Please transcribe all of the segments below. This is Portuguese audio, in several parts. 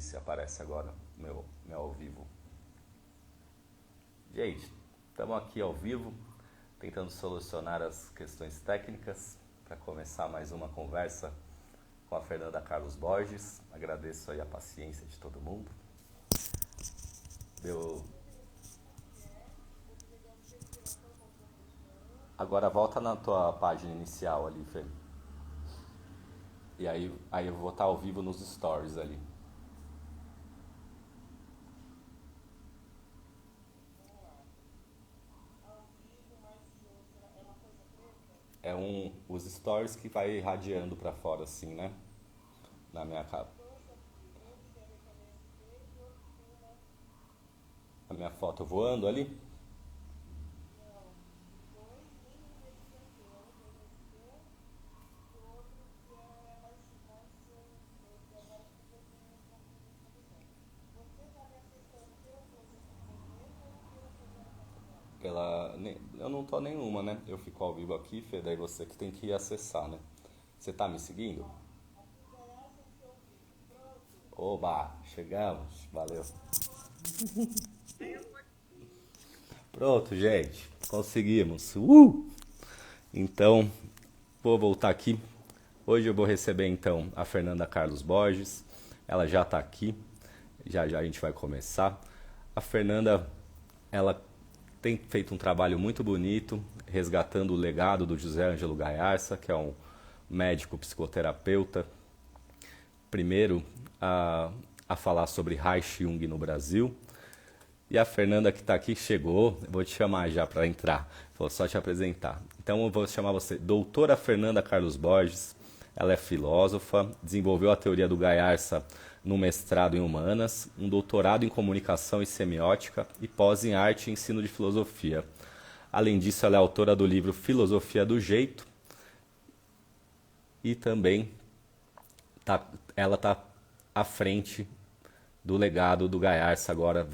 aqui se aparece agora meu ao vivo. Gente, estamos aqui ao vivo, tentando solucionar as questões técnicas para começar mais uma conversa com a Fernanda Carlos Borges. Agradeço aí a paciência de todo mundo. Agora volta na tua página inicial ali, Fê. E aí eu vou estar ao vivo nos stories ali. Os stories que vai irradiando para fora assim, né? Na minha capa. A minha foto voando ali. Eu não tô nenhuma, né? Eu fico ao vivo aqui, Fê, daí você que tem que acessar, né? Você tá me seguindo? Oba, chegamos, valeu. Pronto, gente, conseguimos. Então, vou voltar aqui. Hoje eu vou receber então a Fernanda Carlos Borges. Ela já está aqui. Já a gente vai começar. A Fernanda, ela tem feito um trabalho muito bonito, resgatando o legado do José Ângelo Gayarsa, que é um médico psicoterapeuta, primeiro a falar sobre Reich Jung no Brasil. E a Fernanda que está aqui chegou, eu vou te chamar já para entrar, vou só te apresentar. Então eu vou chamar você, doutora Fernanda Carlos Borges. Ela é filósofa, desenvolveu a teoria do Gayarsa no mestrado em Humanas, um doutorado em Comunicação e Semiótica e pós em Arte e Ensino de Filosofia. Além disso, ela é autora do livro Filosofia do Jeito e também ela está à frente do legado do Gayarsa agora,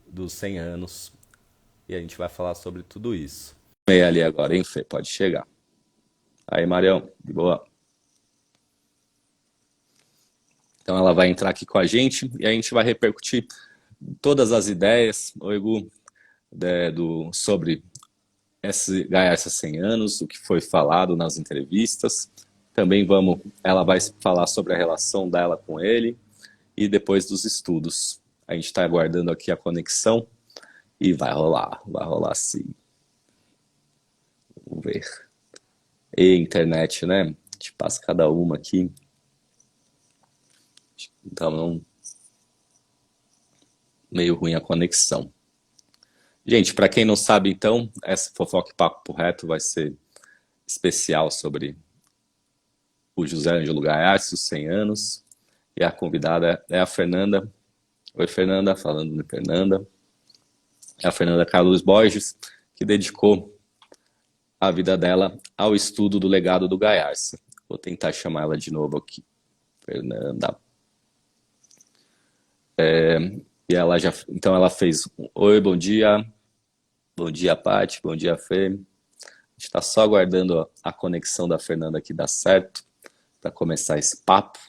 dos 100 anos, e a gente vai falar sobre tudo isso. E ali agora, hein, Fê? Pode chegar. Aí, Marião, de boa. Então ela vai entrar aqui com a gente e a gente vai repercutir todas as ideias, sobre esse Gayarsa 100 anos, o que foi falado nas entrevistas. Também ela vai falar sobre a relação dela com ele e depois dos estudos. A gente está aguardando aqui a conexão e vai rolar sim. Vamos ver. E internet, né? A gente passa cada uma aqui. Então, meio ruim a conexão. Gente, para quem não sabe, então, essa Fofoca e Papo Reto vai ser especial sobre o José Ângelo Gayarsa, os 100 anos. E a convidada é a Fernanda. Oi, Fernanda, falando de Fernanda. É a Fernanda Carlos Borges, que dedicou a vida dela ao estudo do legado do Gayarsa. Vou tentar chamar ela de novo aqui. Fernanda. E então ela fez oi, bom dia, Paty, bom dia, Fê. A gente está só aguardando a conexão da Fernanda aqui dar certo para começar esse papo.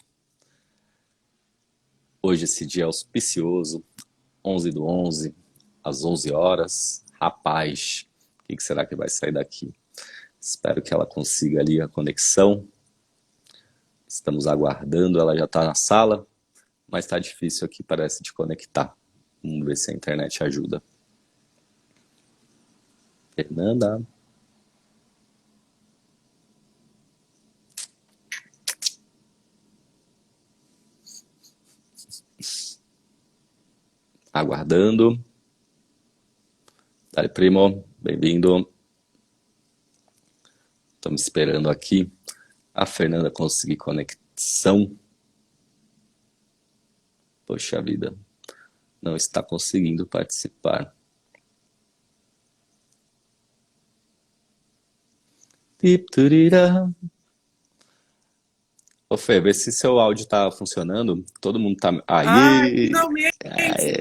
Hoje esse dia é auspicioso, 11/11, às 11 horas. Rapaz, o que será que vai sair daqui? Espero que ela consiga ali a conexão. Estamos aguardando, ela já está na sala. Mas está difícil aqui, parece, de conectar. Vamos ver se a internet ajuda. Fernanda. Aguardando. Dale, primo. Bem-vindo. Estamos esperando aqui a Fernanda conseguir conexão. Poxa vida, não está conseguindo participar. Ô Fê, vê se seu áudio está funcionando. Todo mundo está... Aí! Finalmente!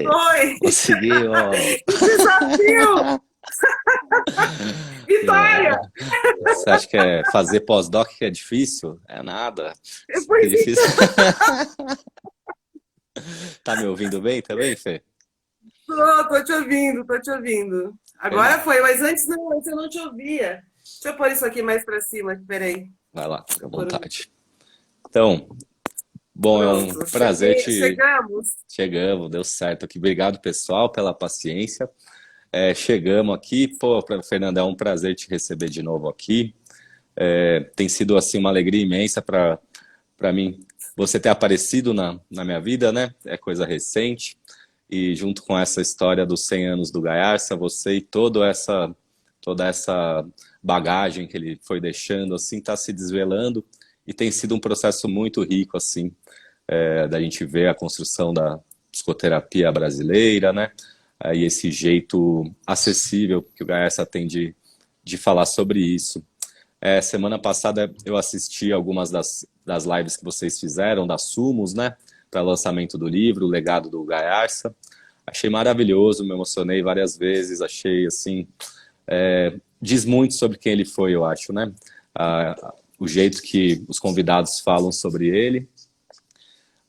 Foi! Conseguiu! Desafio! Vitória! Você acha que fazer pós-doc que é difícil? É nada. Pois é difícil. Tá me ouvindo bem também, Fê? Tô te ouvindo, tô te ouvindo. Agora Fernanda, foi, mas antes não, antes eu não te ouvia. Deixa eu pôr isso aqui mais pra cima, peraí. vai lá, Deixa fica à eu pôr o... vontade. Então, bom, é um Pronto, prazer cheguei, te... chegamos. Chegamos, deu certo aqui. Obrigado, pessoal, pela paciência. Chegamos aqui. Pô, Fernanda, é um prazer te receber de novo aqui. Tem sido, assim, uma alegria imensa para mim você ter aparecido na minha vida, né? É coisa recente. E junto com essa história dos 100 anos do Gaiarsa, você e toda essa bagagem que ele foi deixando, assim, está se desvelando e tem sido um processo muito rico, assim, da gente ver a construção da psicoterapia brasileira, né? E esse jeito acessível que o Gaiarsa tem de falar sobre isso. Semana passada eu assisti algumas das lives que vocês fizeram, da Sumos, né? Para lançamento do livro, O Legado do Gaiarsa. Achei maravilhoso, me emocionei várias vezes, achei assim. Diz muito sobre quem ele foi, eu acho, né? O jeito que os convidados falam sobre ele.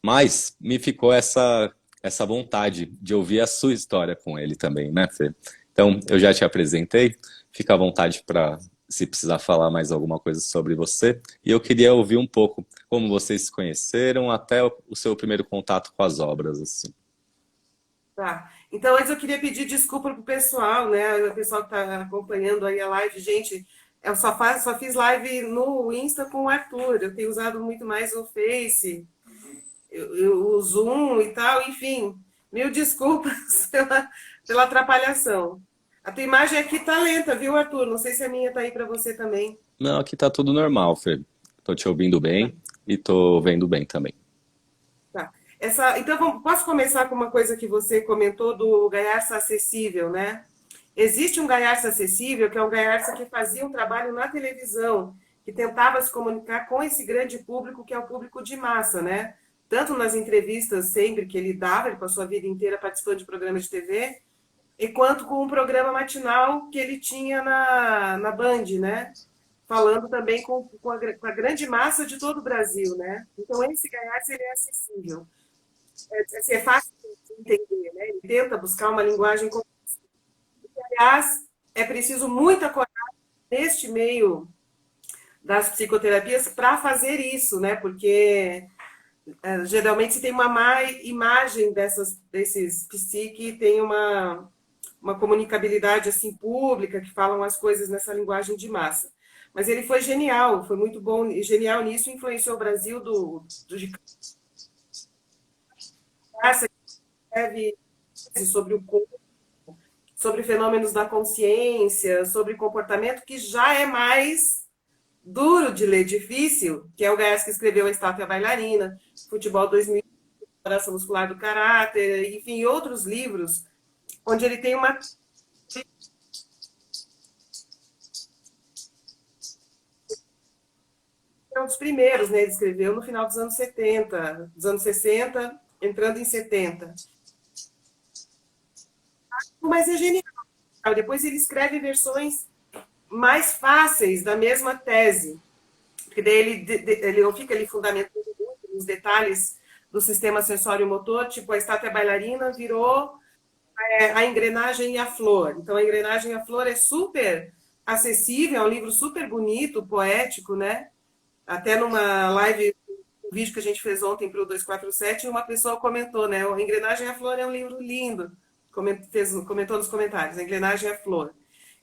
Mas me ficou essa vontade de ouvir a sua história com ele também, né, Fê? Então, eu já te apresentei, fica à vontade para, se precisar falar mais alguma coisa sobre você. E eu queria ouvir um pouco como vocês se conheceram, até o seu primeiro contato com as obras, assim. Tá. Então, antes eu queria pedir desculpa pro pessoal, né? O pessoal que tá acompanhando aí a live. Gente, eu só fiz live no Insta com o Arthur. Eu tenho usado muito mais o Face, o Zoom e tal, enfim. Mil desculpas pela atrapalhação. A tua imagem aqui tá lenta, viu, Arthur? Não sei se a minha tá aí para você também. Não, aqui tá tudo normal, Fê. Tô te ouvindo Tá. bem e tô vendo bem também. Tá. Então, posso começar com uma coisa que você comentou do Gaiarsa acessível, né? Existe um Gaiarsa acessível, que é um Gaiarsa que fazia um trabalho na televisão, que tentava se comunicar com esse grande público, que é o público de massa, né? Tanto nas entrevistas sempre que ele dava, ele passou a vida inteira participando de programas de TV, e quanto com um programa matinal que ele tinha na Band, né? Falando também com a grande massa de todo o Brasil, né? Então, esse Gaiarsa, ele é acessível. Assim, é fácil de entender, né? Ele tenta buscar uma linguagem. Aliás, é preciso muita coragem neste meio das psicoterapias para fazer isso, né? Porque geralmente se tem uma má imagem desses psique, tem uma comunicabilidade assim pública, que falam as coisas nessa linguagem de massa. Mas ele foi genial, foi muito bom, genial nisso, influenciou o Brasil do de Cássia, que escreve sobre o corpo, sobre fenômenos da consciência, sobre comportamento, que já é mais duro de ler, difícil, que é o Gaes que escreveu A Estátua e a Bailarina, Futebol 2000, Operação Muscular do Caráter, enfim, outros livros, onde ele tem uma... É um dos primeiros, né? Ele escreveu no final dos anos 70, dos anos 60, entrando em 70. Mas é genial. Depois ele escreve versões mais fáceis da mesma tese, porque daí ele não fica ali fundamentando muito nos detalhes do sistema sensório-motor, tipo a estátua bailarina virou a engrenagem e a flor. Então a engrenagem e a flor é super acessível, é um livro super bonito, poético, né? Até numa live, um vídeo que a gente fez ontem para o 247, uma pessoa comentou, né? A engrenagem e a flor é um livro lindo. Comentou nos comentários, a engrenagem e a flor,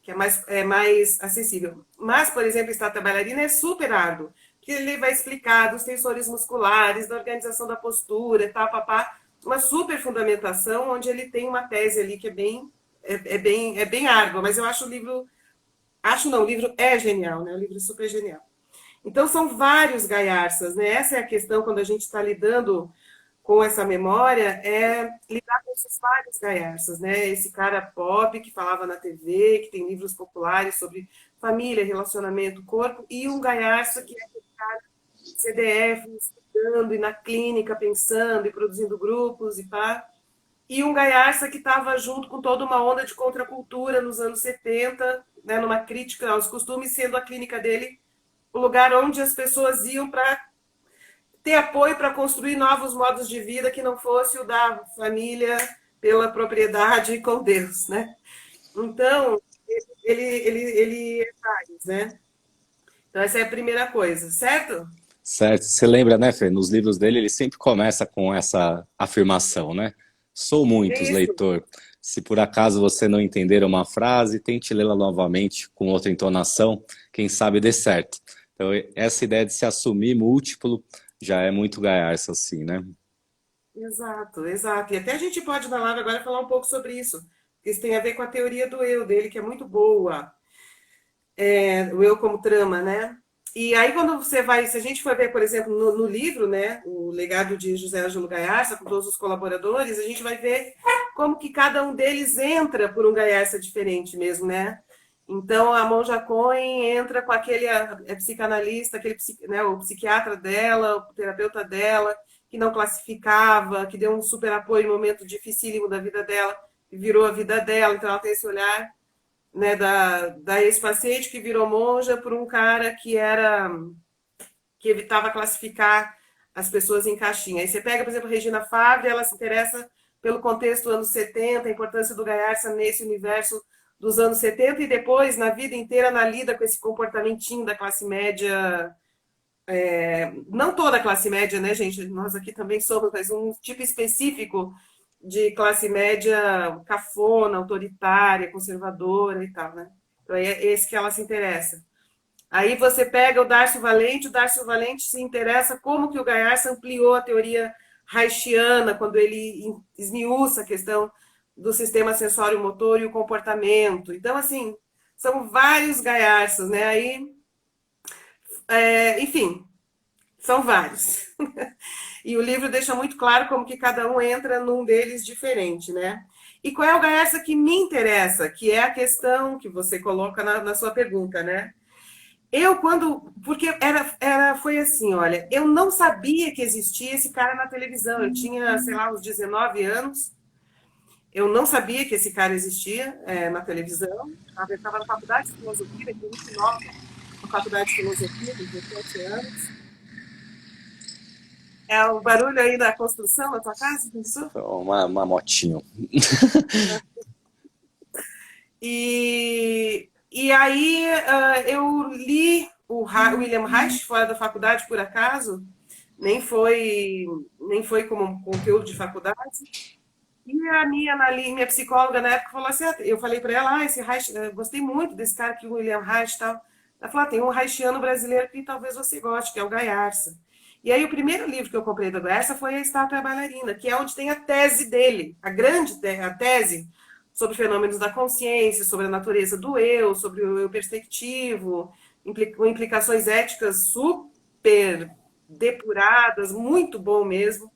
que é mais acessível. Mas, por exemplo, estátua bailarina é super árduo, que ele vai explicar dos tensores musculares, da organização da postura, tal, papá, uma super fundamentação, onde ele tem uma tese ali que é bem árdua, mas eu acho o livro, acho não, o livro é genial, né? O livro é super genial. Então, são vários Gaiarsas, né? Essa é a questão quando a gente está lidando com essa memória, é lidar com esses vários Gaiarsas, né? Esse cara pop que falava na TV, que tem livros populares sobre família, relacionamento, corpo, e um Gaiarsa que é aquele cara CDF, estudando e na clínica pensando e produzindo grupos e pá. E um Gaiarsa que estava junto com toda uma onda de contracultura nos anos 70, né, numa crítica aos costumes, sendo a clínica dele o lugar onde as pessoas iam para ter apoio para construir novos modos de vida que não fosse o da família pela propriedade com Deus, né? Então, ele faz, né? Então, essa é a primeira coisa, certo? Certo. Você lembra, né, Fê? Nos livros dele, ele sempre começa com essa afirmação, né? Sou muitos, É isso. leitor. Se por acaso você não entender uma frase, tente lê-la novamente com outra entonação, quem sabe dê certo. Então, essa ideia de se assumir múltiplo já é muito Gaiarsa, assim, né? Exato, exato. E até a gente pode, na live agora, falar um pouco sobre isso. Isso tem a ver com a teoria do eu dele, que é muito boa. O eu como trama, né? E aí, quando você vai, se a gente for ver, por exemplo, no livro, né, o legado de José Ângelo Gaiarsa, com todos os colaboradores, a gente vai ver como que cada um deles entra por um Gaiarsa diferente mesmo, né? Então, a Monja Cohen entra com aquele psicanalista, aquele né, o psiquiatra dela, o terapeuta dela, que não classificava, que deu um super apoio no momento dificílimo da vida dela, que virou a vida dela, então ela tem esse olhar, né, da ex-paciente que virou monja por um cara que evitava classificar as pessoas em caixinha. Aí você pega, por exemplo, Regina Fabre, ela se interessa pelo contexto dos anos 70, a importância do Gaiarsa nesse universo dos anos 70 e depois, na vida inteira, ela lida com esse comportamentinho da classe média, não toda a classe média, né, gente? Nós aqui também somos, mas um tipo específico de classe média cafona, autoritária, conservadora e tal, né? Então é esse que ela se interessa. Aí você pega o Darcio Valente se interessa como que o Gaiarsa ampliou a teoria Reichiana, quando ele esmiuça a questão do sistema sensório-motor e o comportamento. Então, assim, são vários Gaiarsas, né? Aí, enfim, são vários. E o livro deixa muito claro como que cada um entra num deles diferente, né? E qual é o Gaiarsa que me interessa, que é a questão que você coloca na sua pergunta, né? Porque foi assim, olha, eu não sabia que existia esse cara na televisão. Eu tinha, sei lá, uns 19 anos. Eu não sabia que esse cara existia na televisão. Eu estava na faculdade de filosofia, eu muito nova, na faculdade de filosofia, com 17 anos. É o barulho aí da construção na tua casa, pensou? Uma motinho. E aí eu li o William Reich fora da faculdade, por acaso, nem foi como um conteúdo de faculdade. E a minha psicóloga na época falou assim, eu falei para ela, esse Reich, eu gostei muito desse cara aqui, o William Reich e tal. Ela falou, tem um Reichiano brasileiro que talvez você goste, que é o Gaiarsa. E aí o primeiro livro que eu comprei do Gaiarsa foi A Estátua e a Bailarina, que é onde tem a tese dele, a tese sobre fenômenos da consciência, sobre a natureza do eu, sobre o eu perspectivo, com implicações éticas super depuradas, muito bom mesmo.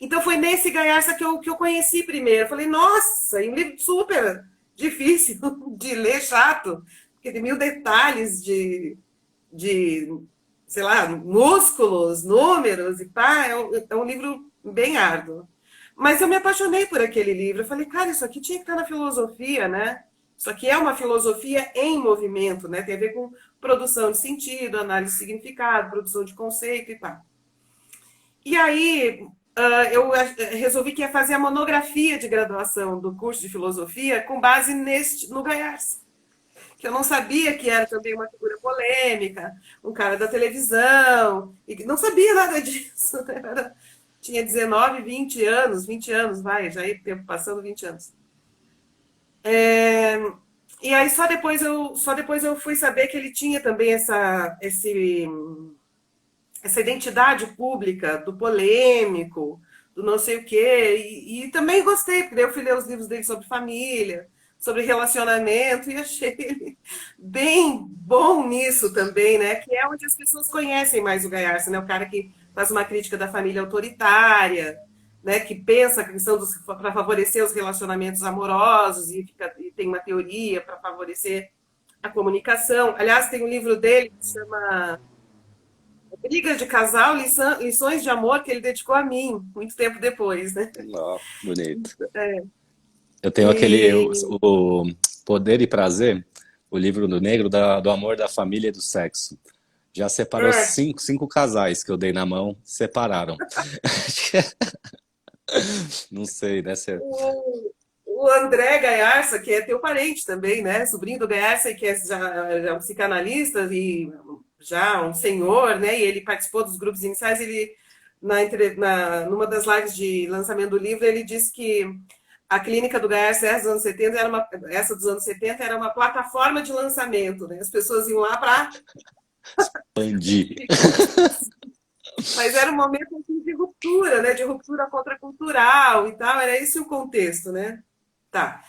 Então foi nesse Gaiarsa que eu conheci primeiro. Eu falei, nossa, e um livro super difícil de ler, chato, porque tem mil detalhes de sei lá, músculos, números e pá, é um livro bem árduo. Mas eu me apaixonei por aquele livro. Eu falei, cara, isso aqui tinha que estar na filosofia, né? Isso aqui é uma filosofia em movimento, né? Tem a ver com produção de sentido, análise de significado, produção de conceito e pá. E aí eu resolvi que ia fazer a monografia de graduação do curso de filosofia com base no Gaiarsa, que eu não sabia que era também uma figura polêmica, um cara da televisão, e não sabia nada disso. Né? Tinha 19, 20 anos, vai, já ia tempo passando 20 anos. E aí só depois eu fui saber que ele tinha também essa identidade pública do polêmico, do não sei o quê, e também gostei, porque eu fui ler os livros dele sobre família, sobre relacionamento, e achei ele bem bom nisso também, né? Que é onde as pessoas conhecem mais o Gaiarsa, né? O cara que faz uma crítica da família autoritária, né? Que pensa a questão para favorecer os relacionamentos amorosos e tem uma teoria para favorecer a comunicação. Aliás, tem um livro dele que se chama Brigas de Casal, Lições de Amor, que ele dedicou a mim, muito tempo depois, né? Ó, bonito. É. Eu tenho o Poder e Prazer, o livro do negro do amor, da família e do sexo. Já separou Ah, cinco casais que eu dei na mão, separaram. Não sei, né? o André Gaiarsa, que é teu parente também, né? Sobrinho do Gaiarsa, que é já um psicanalista e já um senhor, né? E ele participou dos grupos iniciais. Ele, numa das lives de lançamento do livro, ele disse que a clínica do Gaiarsa, essa dos anos 70 era uma plataforma de lançamento, né? As pessoas iam lá para Expandir. mas era um momento assim, de ruptura, né? De ruptura contracultural e tal. Era esse o contexto, né? Tá.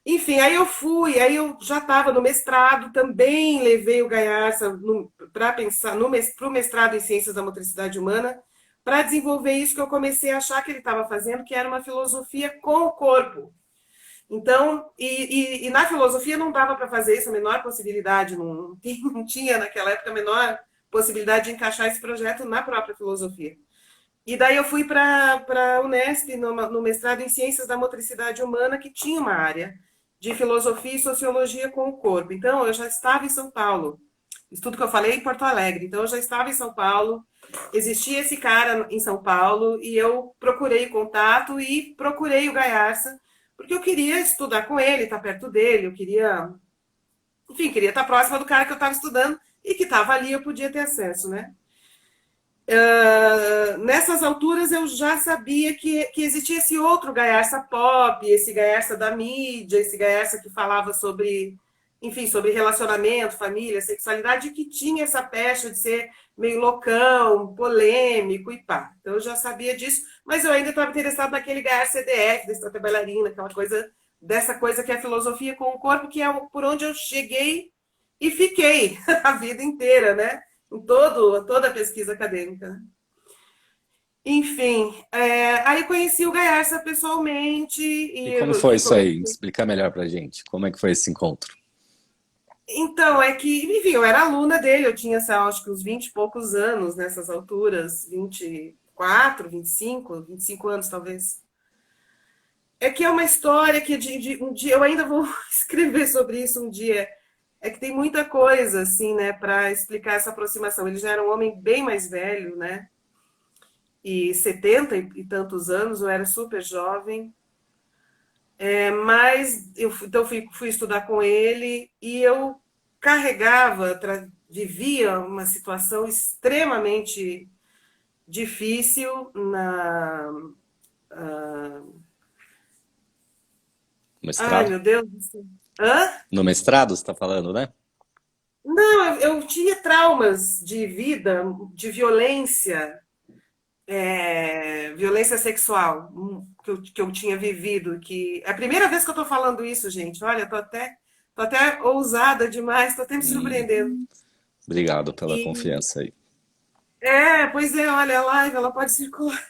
Enfim, aí eu já estava no mestrado, também levei o Gaiarsa para pensar para o mestrado em Ciências da Motricidade Humana, para desenvolver isso que eu comecei a achar que ele estava fazendo, que era uma filosofia com o corpo. Então, e na filosofia não dava para fazer isso, a menor possibilidade, não tinha naquela época a menor possibilidade de encaixar esse projeto na própria filosofia. E daí eu fui para a Unesp, no mestrado em Ciências da Motricidade Humana, que tinha uma área de filosofia e sociologia com o corpo. Então, eu já estava em São Paulo. Isso tudo que eu falei em Porto Alegre. Então, eu já estava em São Paulo, existia esse cara em São Paulo, e eu procurei contato e procurei o Gaiarsa, porque eu queria estudar com ele, estar perto dele, eu queria, enfim, queria estar próxima do cara que eu estava estudando e que estava ali, eu podia ter acesso, né? Nessas alturas eu já sabia que existia esse outro Gaiarsa pop, esse Gaiarsa da mídia, esse Gaiarsa que falava sobre, enfim, sobre relacionamento, família, sexualidade, que tinha essa pecha de ser meio loucão, polêmico e pá. Então eu já sabia disso, mas eu ainda estava interessado naquele Gaiarsa CDF, da estrata bailarina, aquela coisa, dessa coisa que é a filosofia com o corpo, que é por onde eu cheguei e fiquei a vida inteira, né? Em toda a pesquisa acadêmica. Enfim, aí conheci o Gaiarsa pessoalmente E e como foi enfim, isso aí? comecei. Explica melhor pra gente. Como é que foi esse encontro? Então, é que, enfim, eu era aluna dele, eu tinha, sei lá, acho que uns 20 e poucos anos nessas alturas, 24, 25 anos talvez. É que é uma história que um dia, eu ainda vou escrever sobre isso um dia. É que tem muita coisa, assim, né, para explicar essa aproximação. Ele já era um homem bem mais velho, né? E 70 e tantos anos, eu era super jovem, mas então fui estudar com ele e eu carregava, vivia uma situação extremamente difícil No ai, mestrado? meu Deus do céu. Hã? No mestrado, você tá falando, né? Não, eu tinha traumas de vida, de violência, violência sexual que eu tinha vivido, que é a primeira vez que eu estou falando isso, gente. Olha, tô até ousada demais, estou até me surpreendendo. Obrigado pela E confiança aí. pois é, olha, a live ela pode circular.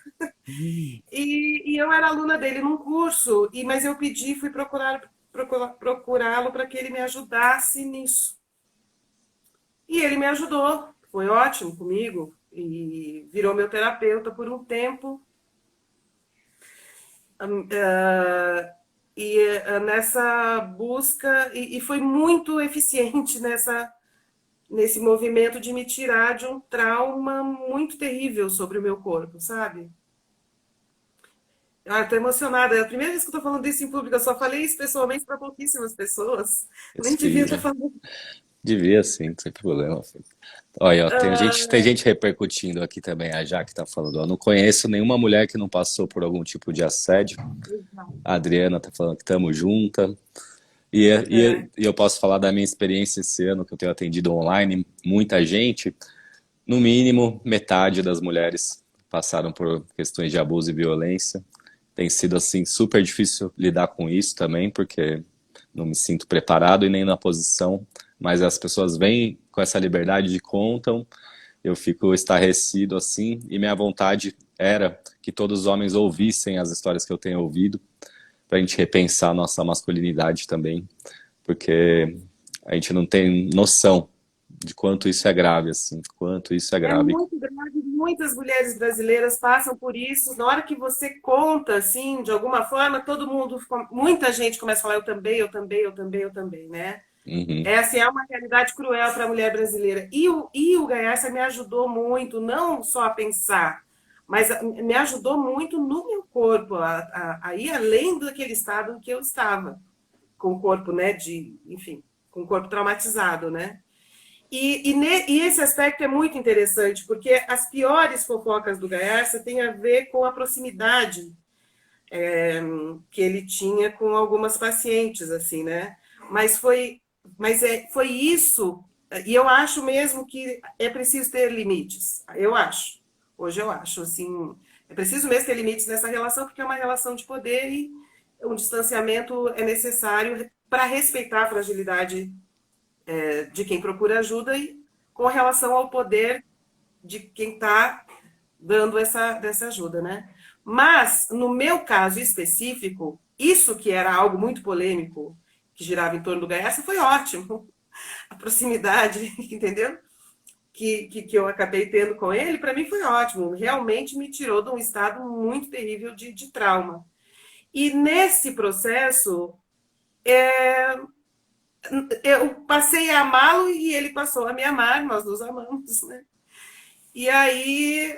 E eu era aluna dele num curso, mas eu pedi, fui procurá-lo para que ele me ajudasse nisso. E ele me ajudou, foi ótimo comigo e virou meu terapeuta por um tempo. Nessa busca, e foi muito eficiente nesse movimento de me tirar de um trauma muito terrível sobre o meu corpo, sabe? Ah, tô emocionada. É a primeira vez que eu tô falando isso em público. Eu só falei isso pessoalmente para pouquíssimas pessoas. Nem devia estar Respira. falando. Devia sim, sem problema. Olha, ó, tem gente repercutindo aqui também. A Jaque tá falando, ó, não conheço nenhuma mulher que não passou por algum tipo de assédio. A Adriana tá falando que estamos junta. E eu posso falar da minha experiência esse ano, que eu tenho atendido online, muita gente, no mínimo metade das mulheres passaram por questões de abuso e violência. Tem sido assim super difícil lidar com isso também, porque não me sinto preparado e nem na posição, mas as pessoas vêm com essa liberdade de contam, eu fico estarrecido assim, e minha vontade era que todos os homens ouvissem as histórias que eu tenho ouvido, para a gente repensar a nossa masculinidade também, porque a gente não tem noção de quanto isso é grave, assim, quanto isso é É grave. muito grave, muitas mulheres brasileiras passam por isso. Na hora que você conta, assim, de alguma forma, muita gente começa a falar eu também, eu também, eu também, eu também, né? Uhum. É assim, é uma realidade cruel para a mulher brasileira. E o Gaiarsa me ajudou muito, não só a pensar, mas me ajudou muito no meu corpo, a ir além daquele estado em que eu estava, com o corpo, né, enfim, com o corpo traumatizado, né? E esse aspecto é muito interessante, porque as piores fofocas do Gaiarsa têm a ver com a proximidade que ele tinha com algumas pacientes, assim, né? Mas foi isso, e eu acho mesmo que é preciso ter limites. Eu acho. Hoje eu acho, assim, é preciso mesmo ter limites nessa relação, porque é uma relação de poder e um distanciamento é necessário para respeitar a fragilidade de quem procura ajuda e com relação ao poder de quem está dando dessa ajuda, né? Mas, no meu caso específico, isso que era algo muito polêmico, que girava em torno do Gaessa, foi ótimo. A proximidade, entendeu? Que eu acabei tendo com ele, para mim foi ótimo. Realmente me tirou de um estado muito terrível de trauma. E nesse processo, eu passei a amá-lo e ele passou a me amar, nós nos amamos, né? E aí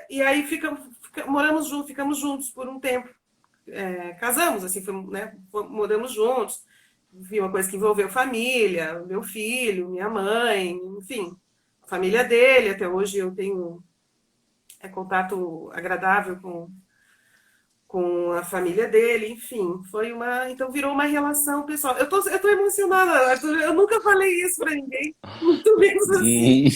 moramos juntos, ficamos juntos por um tempo. Casamos, assim, né, moramos juntos. Vi uma coisa que envolveu família, meu filho, minha mãe, enfim, a família dele. Até hoje eu tenho contato agradável com a família dele, enfim, então virou uma relação pessoal. Eu tô emocionada, Arthur, eu nunca falei isso para ninguém, muito menos assim.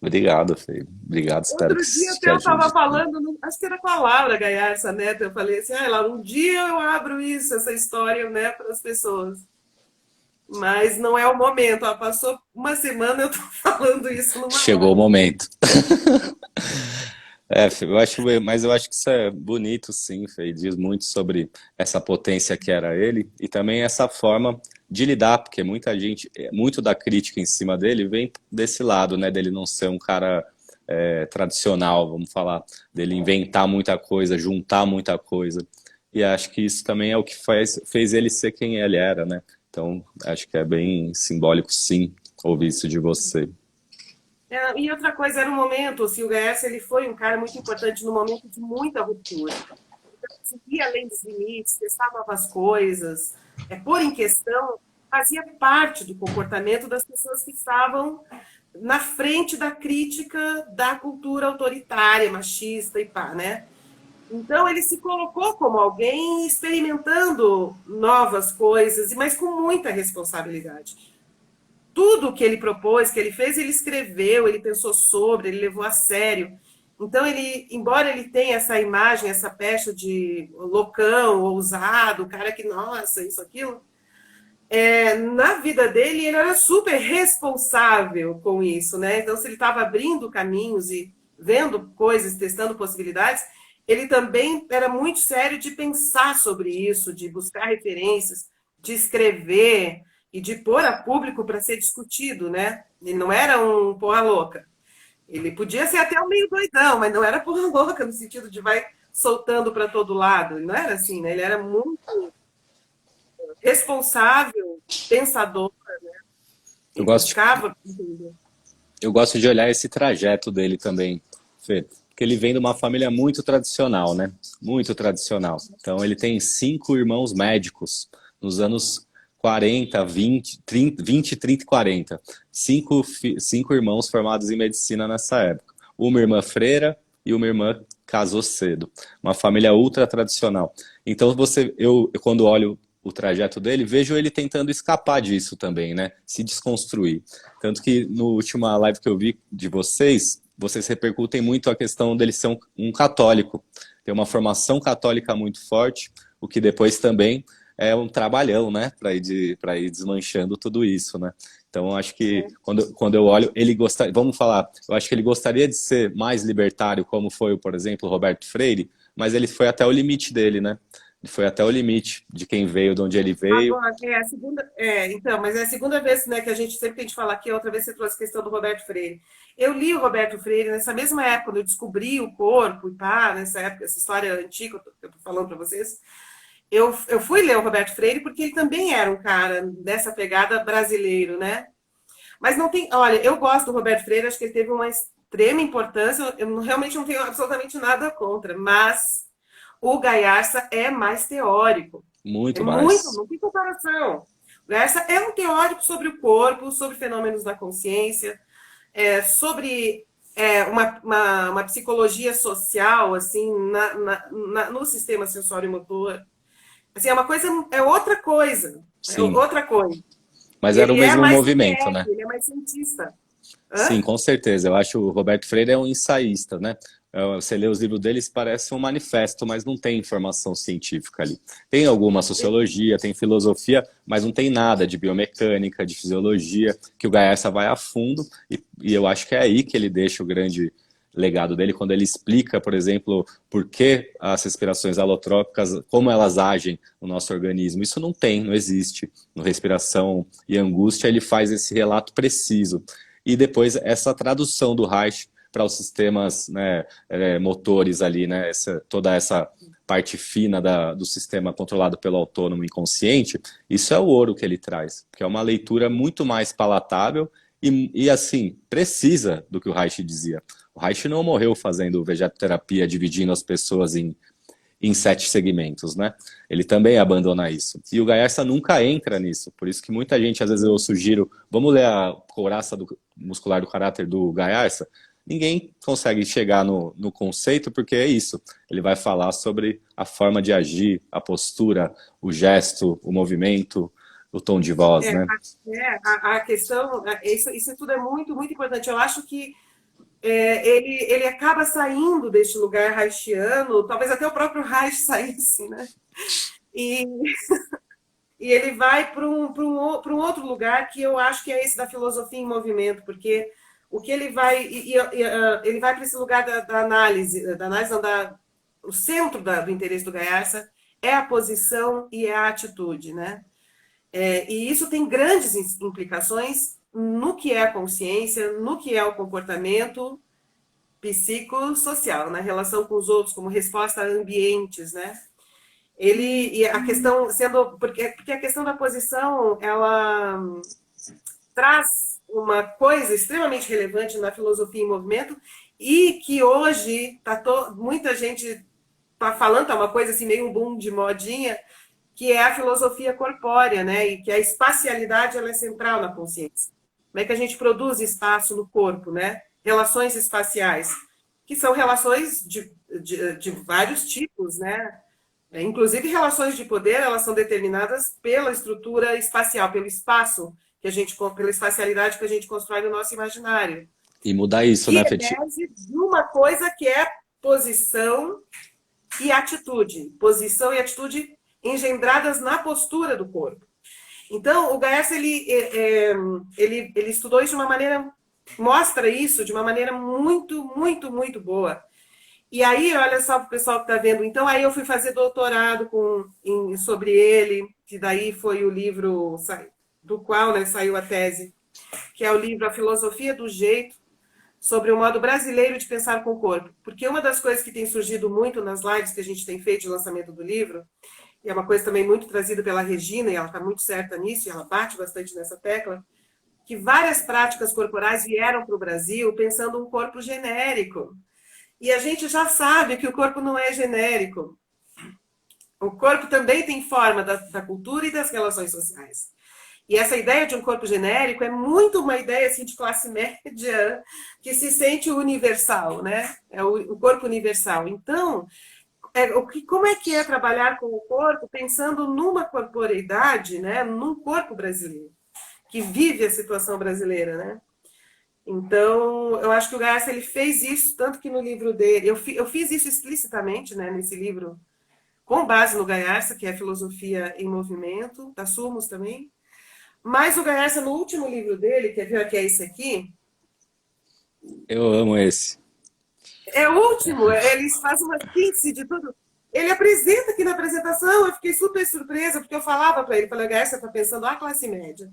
Obrigado, Fê. Obrigado, espero Outro dia que até eu estava ajude. falando, acho que era com a Laura Gaiar, essa neta, eu falei assim, Laura, um dia eu abro isso, essa história, né, para as pessoas. Mas não é o momento. Passou uma semana eu estou falando isso numa Chegou o live. momento. Eu acho, mas eu acho que isso é bonito, sim, Fê, e diz muito sobre essa potência que era ele e também essa forma de lidar, porque muita gente, muito da crítica em cima dele vem desse lado, né, dele não ser um cara tradicional, vamos falar, dele inventar muita coisa, juntar muita coisa. E acho que isso também é o que fez ele ser quem ele era, né? Então, acho que é bem simbólico, sim, ouvir isso de você. E outra coisa, era um momento, assim, o Gaes, ele foi um cara muito importante no momento de muita ruptura. Seguia além dos limites, testar novas coisas, pôr em questão, fazia parte do comportamento das pessoas que estavam na frente da crítica da cultura autoritária, machista e pá, né? Então ele se colocou como alguém experimentando novas coisas, mas com muita responsabilidade. Tudo que ele propôs, que ele fez, ele escreveu, ele pensou sobre, ele levou a sério. Então, embora ele tenha essa imagem, essa pecha de loucão, ousado, cara que, nossa, isso, aquilo, na vida dele, ele era super responsável com isso, né? Então, se ele estava abrindo caminhos e vendo coisas, testando possibilidades, ele também era muito sério de pensar sobre isso, de buscar referências, de escrever e de pôr a público para ser discutido, né? Ele não era um porra louca. Ele podia ser até um meio doidão, mas não era porra louca no sentido de vai soltando para todo lado. Ele não era assim, né? Ele era muito responsável, pensador, Eu e gosto buscava entender. Eu gosto de olhar esse trajeto dele também, Fê, porque ele vem de uma família muito tradicional, né? Muito tradicional. Então ele tem 5 irmãos médicos nos anos 40, 20, 30, 20, 30 e 40. Cinco irmãos formados em medicina nessa época. Uma irmã freira e uma irmã casou cedo. Uma família ultra tradicional. Então eu quando olho o trajeto dele, vejo ele tentando escapar disso também, né? Se desconstruir. Tanto que no última live que eu vi de vocês repercutem muito a questão dele ser um católico. Tem uma formação católica muito forte, o que depois também é um trabalhão, né? Para ir desmanchando tudo isso, né? Então, eu acho que quando eu olho, ele gostaria, vamos falar, eu acho que ele gostaria de ser mais libertário, como foi, por exemplo, o Roberto Freire, mas ele foi até o limite dele, né? Ele foi até o limite de quem veio, de onde ele veio. Agora, então, mas é a segunda vez, né, que sempre que a gente fala aqui, outra vez você trouxe a questão do Roberto Freire. Eu li o Roberto Freire nessa mesma época, quando eu descobri o corpo e pá, nessa época, essa história antiga que eu tô falando para vocês. eu fui ler o Roberto Freire porque ele também era um cara dessa pegada brasileiro, né? Mas não tem. Olha, eu gosto do Roberto Freire, acho que ele teve uma extrema importância. Eu realmente não tenho absolutamente nada contra, mas o Gaiarsa é mais teórico. É Muito muito, mais. não tem comparação. O Gaiarsa é um teórico sobre o corpo, sobre fenômenos da consciência, sobre uma psicologia social, assim, no sistema sensório-motor. Assim, é uma coisa, é outra coisa. É Sim. outra coisa. Mas era o Ele é mesmo mais movimento, CPF, né? ele é mais cientista. Sim, Hã? com certeza. Eu acho que o Roberto Freire é um ensaísta, né? Você lê os livros deles, parece um manifesto, mas não tem informação científica ali. Tem alguma sociologia, tem filosofia, mas não tem nada de biomecânica, de fisiologia, que o Gaessa vai a fundo, e eu acho que é aí que ele deixa o grande legado dele, quando ele explica, por exemplo, por que as respirações alotrópicas, como elas agem no nosso organismo. Isso não tem, não existe. No Respiração e Angústia, ele faz esse relato preciso. E depois essa tradução do Reich para os sistemas, né, motores ali, né, toda essa parte fina do sistema controlado pelo autônomo inconsciente, isso é o ouro que ele traz, que é uma leitura muito mais palatável e assim, precisa do que o Reich dizia. O Reich não morreu fazendo vegetoterapia, dividindo as pessoas em 7 segmentos, né? Ele também abandona isso. E o Gaersa nunca entra nisso. Por isso que muita gente, às vezes eu sugiro, vamos ler a couraça muscular do caráter do Gaersa. Ninguém consegue chegar no conceito, porque é isso. Ele vai falar sobre a forma de agir, a postura, o gesto, o movimento, o tom de voz, É, né? a questão, isso tudo é muito, muito importante. Eu acho que ele acaba saindo deste lugar haitiano, talvez até o próprio Reich saísse, né? E, e ele vai para um outro lugar que eu acho que é esse da filosofia em movimento, porque o que ele vai. Ele vai para esse lugar da análise não, o centro do interesse do Gaiarsa é a posição e é a atitude, né? E isso tem grandes implicações no que é a consciência, no que é o comportamento psicossocial, na relação com os outros, como resposta a ambientes, né? E a questão sendo porque a questão da posição ela traz uma coisa extremamente relevante na filosofia em movimento e que hoje muita gente está falando, tá uma coisa assim meio um boom de modinha, que é a filosofia corpórea, né? E que a espacialidade ela é central na consciência. Como é que a gente produz espaço no corpo, né? Relações espaciais, que são relações de vários tipos, né? Inclusive relações de poder, elas são determinadas pela estrutura espacial, pelo espaço pela espacialidade que a gente constrói no nosso imaginário. E mudar isso, Que né, Feti? emerge de uma coisa que é posição e atitude. Posição e atitude engendradas na postura do corpo. Então, o Gaes, ele estudou isso de uma maneira, mostra isso de uma maneira muito, muito, muito boa. E aí, olha só para o pessoal que está vendo. Então, aí eu fui fazer doutorado sobre ele, que daí foi o livro do qual, né, saiu a tese, que é o livro A Filosofia do Jeito, sobre o modo brasileiro de pensar com o corpo. Porque uma das coisas que tem surgido muito nas lives que a gente tem feito de lançamento do livro, e é uma coisa também muito trazida pela Regina, e ela está muito certa nisso, e ela bate bastante nessa tecla, que várias práticas corporais vieram para o Brasil pensando um corpo genérico. E a gente já sabe que o corpo não é genérico. O corpo também tem forma da cultura e das relações sociais. E essa ideia de um corpo genérico é muito uma ideia assim, de classe média que se sente universal, né? É o corpo universal. Então, como é que é trabalhar com o corpo pensando numa corporeidade, né? Num corpo brasileiro, que vive a situação brasileira, né? Então, eu acho que o Garcia ele fez isso, tanto que no livro dele, eu fiz isso explicitamente, né, nesse livro, com base no Gaiarsa, que é Filosofia em Movimento, da Sumos também. Mas o Gaiarsa, no último livro dele, que é esse aqui, Eu amo esse. é o último, eles fazem uma síntese de tudo. Ele apresenta aqui na apresentação, eu fiquei super surpresa, porque eu falava para ele, falei, Gaiarsa está pensando a classe média.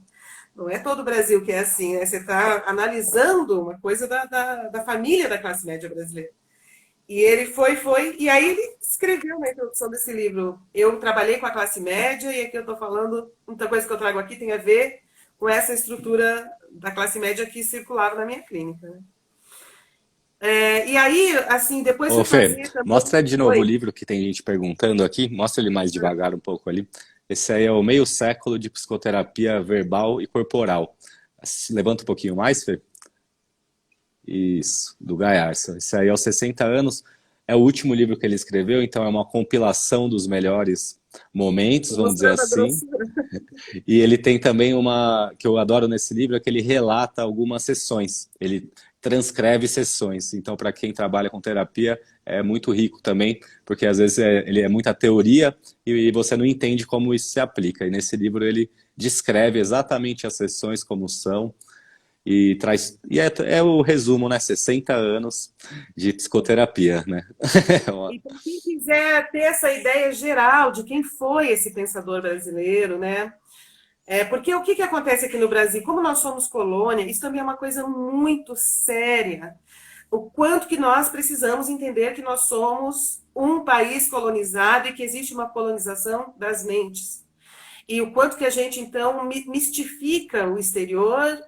Não é todo o Brasil que é assim, né? Você está analisando uma coisa da família da classe média brasileira. E ele e aí ele escreveu na introdução desse livro. Eu trabalhei com a classe média, e aqui eu estou falando, muita coisa que eu trago aqui tem a ver com essa estrutura da classe média que circulava na minha clínica. Né? E aí, assim, depois Ô, fui Fê, fazer também. mostra de novo o Oi. livro que tem gente perguntando aqui. Mostra ele mais devagar um pouco ali. Esse aí é o Meio Século de Psicoterapia Verbal e Corporal. Levanta um pouquinho mais, Fê. Isso, do Guy Arce. Esse aí, aos 60 anos, é o último livro que ele escreveu, então é uma compilação dos melhores momentos, vamos dizer Mostrando a assim. grossura. E ele tem também uma, que eu adoro nesse livro, é que ele relata algumas sessões. Ele transcreve sessões. Então, para quem trabalha com terapia, é muito rico também, porque às vezes ele é muita teoria e você não entende como isso se aplica. E nesse livro ele descreve exatamente as sessões como são, e traz. E é o resumo, né? 60 anos de psicoterapia, né? E para quem quiser ter essa ideia geral de quem foi esse pensador brasileiro, né? Porque o que acontece aqui no Brasil? Como nós somos colônia, isso também é uma coisa muito séria. O quanto que nós precisamos entender que nós somos um país colonizado e que existe uma colonização das mentes. E o quanto que a gente, então, mistifica o exterior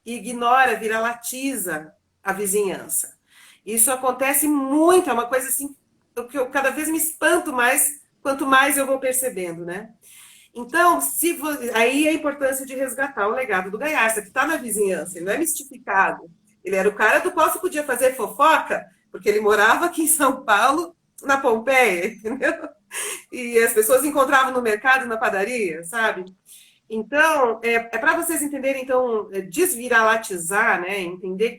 e ignora, viralatiza a vizinhança. Isso acontece muito, é uma coisa assim, que eu cada vez me espanto mais, quanto mais eu vou percebendo, né? Então, aí a importância de resgatar o legado do Gaiarsa, que está na vizinhança, ele não é mistificado. Ele era o cara do qual se podia fazer fofoca, porque ele morava aqui em São Paulo, na Pompeia, entendeu? E as pessoas encontravam no mercado, na padaria, sabe? Então, para vocês entenderem, então, desviralatizar, né? Entender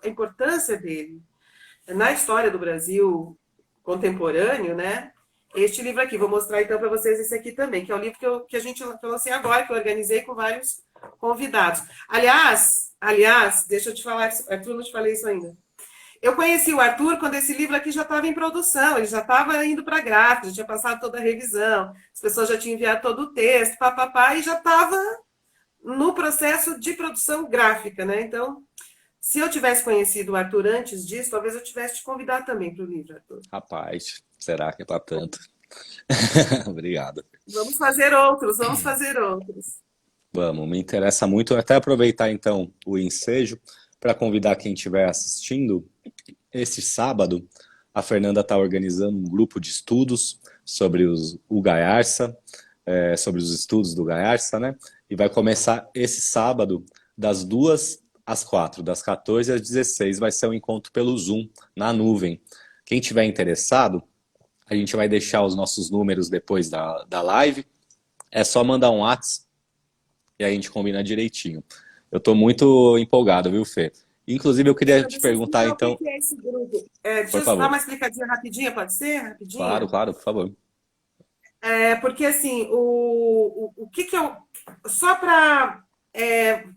a importância dele na história do Brasil contemporâneo, né? Este livro aqui, vou mostrar então para vocês esse aqui também, que é o livro que a gente lancei agora, que eu organizei com vários convidados. Aliás, deixa eu te falar, Arthur, não te falei isso ainda. Eu conheci o Arthur quando esse livro aqui já estava em produção, ele já estava indo para a gráfica, já tinha passado toda a revisão, as pessoas já tinham enviado todo o texto, papapá, e já estava no processo de produção gráfica, né? Então, se eu tivesse conhecido o Arthur antes disso, talvez eu tivesse te convidado também para o livro, Arthur. Rapaz, será que é para tanto? Obrigado. Vamos fazer outros, vamos fazer outros. Vamos, me interessa muito. Até aproveitar então o ensejo para convidar quem estiver assistindo. Esse sábado, a Fernanda está organizando um grupo de estudos sobre o Gaiarsa, sobre os estudos do Gaiarsa, né? E vai começar esse sábado, das 2 às 4, das 14 às 16, vai ser um encontro pelo Zoom, na nuvem. Quem tiver interessado, a gente vai deixar os nossos números depois da live. É só mandar um WhatsApp e a gente combina direitinho. Eu estou muito empolgado, viu, Fê? Inclusive, eu queria te perguntar, então... O que é esse grupo? Deixa eu dar uma explicadinha rapidinha, pode ser? Rapidinho? Claro, claro, por favor. Porque, assim, o que eu... Só para...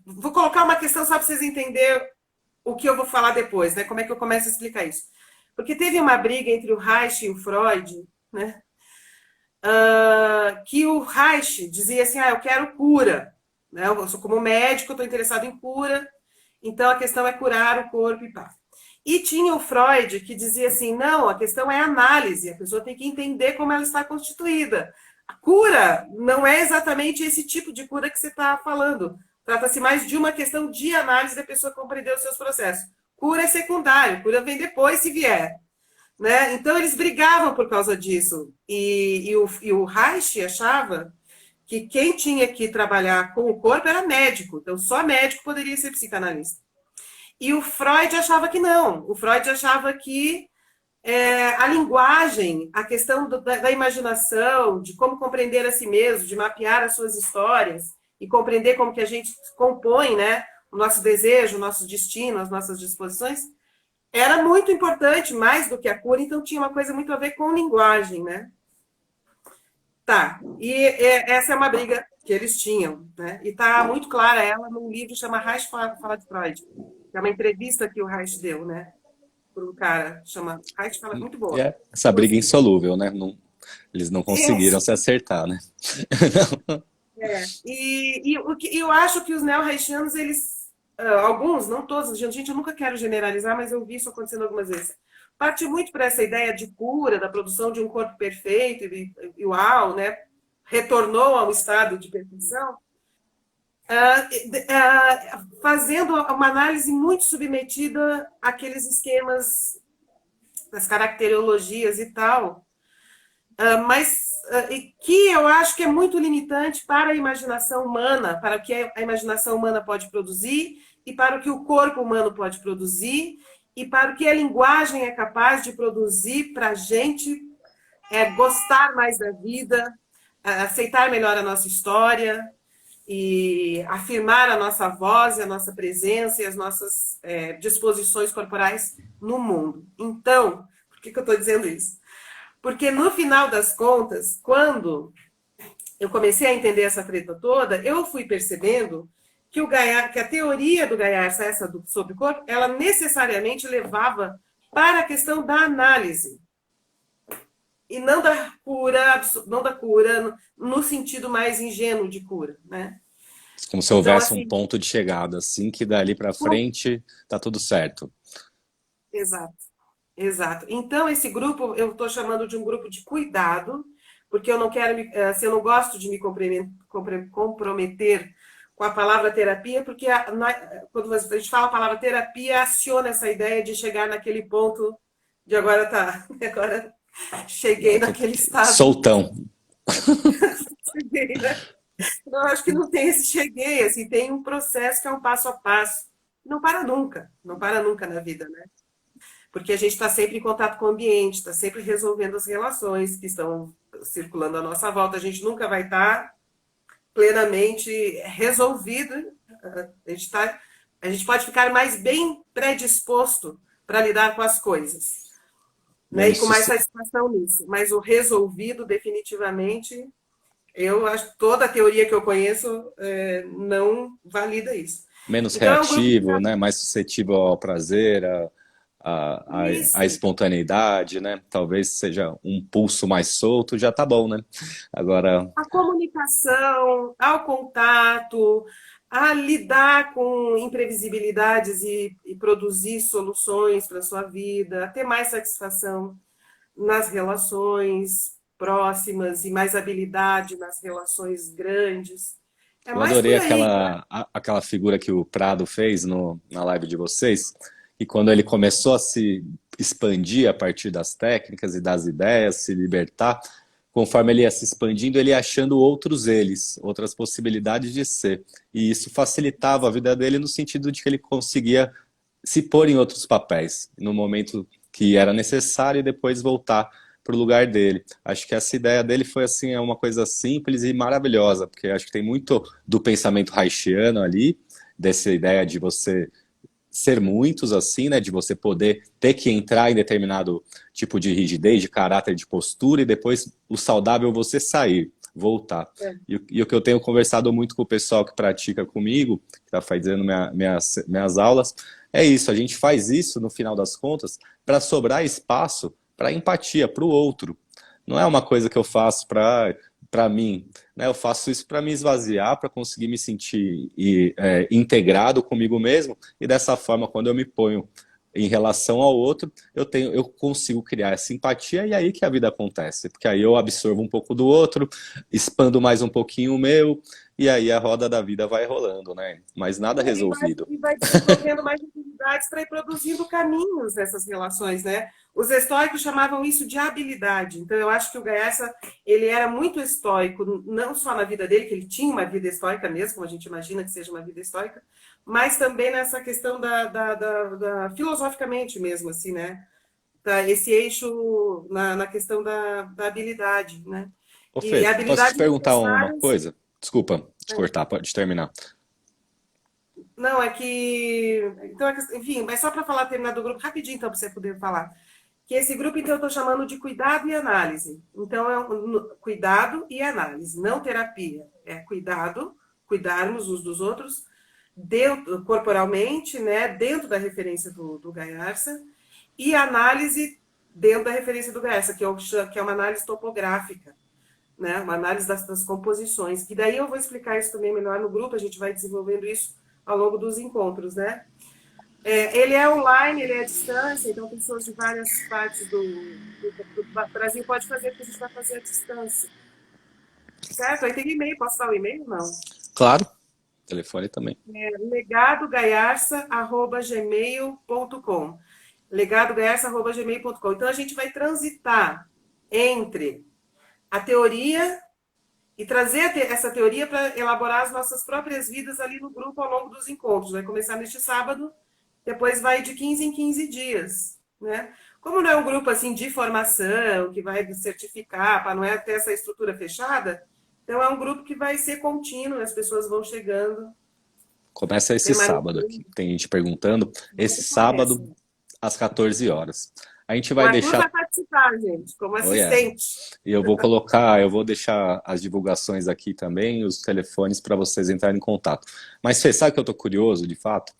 vou colocar uma questão só para vocês entenderem o que eu vou falar depois, né? Como é que eu começo a explicar isso. Porque teve uma briga entre o Reich e o Freud, né? Que o Reich dizia assim, eu quero cura. Né? Eu sou como médico, eu estou interessado em cura, então a questão é curar o corpo e pá. E tinha o Freud que dizia assim, não, a questão é análise, a pessoa tem que entender como ela está constituída. A cura não é exatamente esse tipo de cura que você está falando. Trata-se mais de uma questão de análise da pessoa compreender os seus processos. Cura é secundário, cura vem depois se vier. Né? Então eles brigavam por causa disso. E o Reich achava que quem tinha que trabalhar com o corpo era médico, então só médico poderia ser psicanalista. E o Freud achava que não, o Freud achava que a linguagem, a questão da imaginação, de como compreender a si mesmo, de mapear as suas histórias e compreender como que a gente compõe, né, o nosso desejo, o nosso destino, as nossas disposições, era muito importante, mais do que a cura, então tinha uma coisa muito a ver com linguagem, né? Tá, e essa é uma briga que eles tinham, né? E tá muito clara ela num livro que chama Reich fala de Freud, que é uma entrevista que o Reich deu, né? Por um cara chama Reich fala muito boa. Essa briga insolúvel, né? Não, eles não conseguiram se acertar, né? E eu acho que os neo-reichianos, eles alguns, não todos, gente, eu nunca quero generalizar, mas eu vi isso acontecendo algumas vezes. Parte muito para essa ideia de cura, da produção de um corpo perfeito, e uau, né? Retornou ao estado de perfeição, fazendo uma análise muito submetida àqueles esquemas das caracterologias e tal, mas que eu acho que é muito limitante para a imaginação humana, para o que a imaginação humana pode produzir e para o que o corpo humano pode produzir e para o que a linguagem é capaz de produzir para a gente gostar mais da vida, aceitar melhor a nossa história e afirmar a nossa voz, a nossa presença e as nossas disposições corporais no mundo. Então, por que eu estou dizendo isso? Porque no final das contas, quando eu comecei a entender essa treta toda, eu fui percebendo que, que a teoria do Gaiarsa, essa sobre o corpo, ela necessariamente levava para a questão da análise. E não da cura, não da cura no sentido mais ingênuo de cura, né? Como se Então, houvesse um assim, ponto de chegada, assim que dali para frente tá tudo certo. exato, exato. Então, esse grupo, eu estou chamando de um grupo de cuidado, porque eu não quero, eu não gosto de me comprometer com a palavra terapia, porque quando a gente fala a palavra terapia, aciona essa ideia de chegar naquele ponto de agora tá, agora cheguei naquele estado. Soltão. Cheguei, né? Eu acho que não tem esse cheguei, assim, tem um processo que é um passo a passo. Não para nunca na vida, né? Porque a gente está sempre em contato com o ambiente, está sempre resolvendo as relações que estão circulando à nossa volta. A gente nunca vai estar plenamente resolvido. A gente pode ficar mais bem predisposto para lidar com as coisas, né? E com mais satisfação nisso. Mas o resolvido, definitivamente, eu acho que toda a teoria que eu conheço não valida isso. Menos Então, é um grupo reativo, né? Mais suscetível ao prazer, à isso, espontaneidade, né? Talvez seja um pulso mais solto, já tá bom, né? Agora, a comunicação, ao contato, a lidar com imprevisibilidades e produzir soluções para a sua vida, a ter mais satisfação nas relações próximas e mais habilidade nas relações grandes. É eu mais adorei por aí. aquela figura que o Prado fez na live de vocês, e quando ele começou a se expandir a partir das técnicas e das ideias, se libertar, conforme ele ia se expandindo, ele ia achando outros eles, outras possibilidades de ser. E isso facilitava a vida dele no sentido de que ele conseguia se pôr em outros papéis, no momento que era necessário e depois voltar para o lugar dele. Acho que essa ideia dele foi assim, é uma coisa simples e maravilhosa, porque acho que tem muito do pensamento haitiano ali, dessa ideia de você ser muitos assim, né, de você poder ter que entrar em determinado tipo de rigidez, de caráter, de postura e depois o saudável você sair, voltar. E o que eu tenho conversado muito com o pessoal que pratica comigo, que está fazendo minhas aulas, é isso, a gente faz isso no final das contas para sobrar espaço para empatia, para o outro. Não é uma coisa que eu faço para mim, né? Eu faço isso para me esvaziar, para conseguir me sentir integrado comigo mesmo e dessa forma, quando eu me ponho em relação ao outro, eu consigo criar essa empatia e aí que a vida acontece, porque aí eu absorvo um pouco do outro, expando mais um pouquinho o meu e aí a roda da vida vai rolando, né? Mas nada resolvido. E vai desenvolvendo mais habilidades para ir produzindo caminhos nessas relações, né? Os estoicos chamavam isso de habilidade. Então, eu acho que o Gaessa, ele era muito estoico, não só na vida dele, que ele tinha uma vida estoica mesmo, como a gente imagina que seja uma vida estoica, mas também nessa questão filosoficamente mesmo, assim, né? Esse eixo na questão da habilidade, né? Ô E Fê, a posso te habilidade perguntar uma necessárias. coisa? Desculpa te cortar, pode terminar. Não, é que. Então, enfim, mas só para falar, terminar do grupo, rapidinho, então, para você poder falar. Que esse grupo, então, eu estou chamando de cuidado e análise. Então, cuidado e análise, não terapia. É cuidado, cuidarmos uns dos outros, corporalmente, né, dentro da referência do Gaiarsa, e análise dentro da referência do Gaiarsa, que é uma análise topográfica, né, uma análise das composições. E daí eu vou explicar isso também melhor no grupo, a gente vai desenvolvendo isso ao longo dos encontros, né? Ele é online, ele é à distância, então pessoas de várias partes do Brasil podem fazer o que a gente vai fazer à distância. Certo? Aí tem e-mail, posso dar o e-mail? Não. Claro. Telefone também. Legadogaiarsa@gmail.com. Legadogaiarsa@gmail.com. Então a gente vai transitar entre a teoria e trazer essa teoria para elaborar as nossas próprias vidas ali no grupo ao longo dos encontros. Vai começar neste sábado, depois vai de 15 em 15 dias, né? Como não é um grupo assim de formação, que vai certificar, para não ter essa estrutura fechada, então é um grupo que vai ser contínuo, as pessoas vão chegando. Começa esse sábado aqui. Tem gente perguntando. Esse sábado, às 14 horas. A gente vai o Arthur deixar... vai participar, gente, como assistente. E eu vou deixar as divulgações aqui também, os telefones para vocês entrarem em contato. Mas Fê, sabe que eu tô curioso, de fato?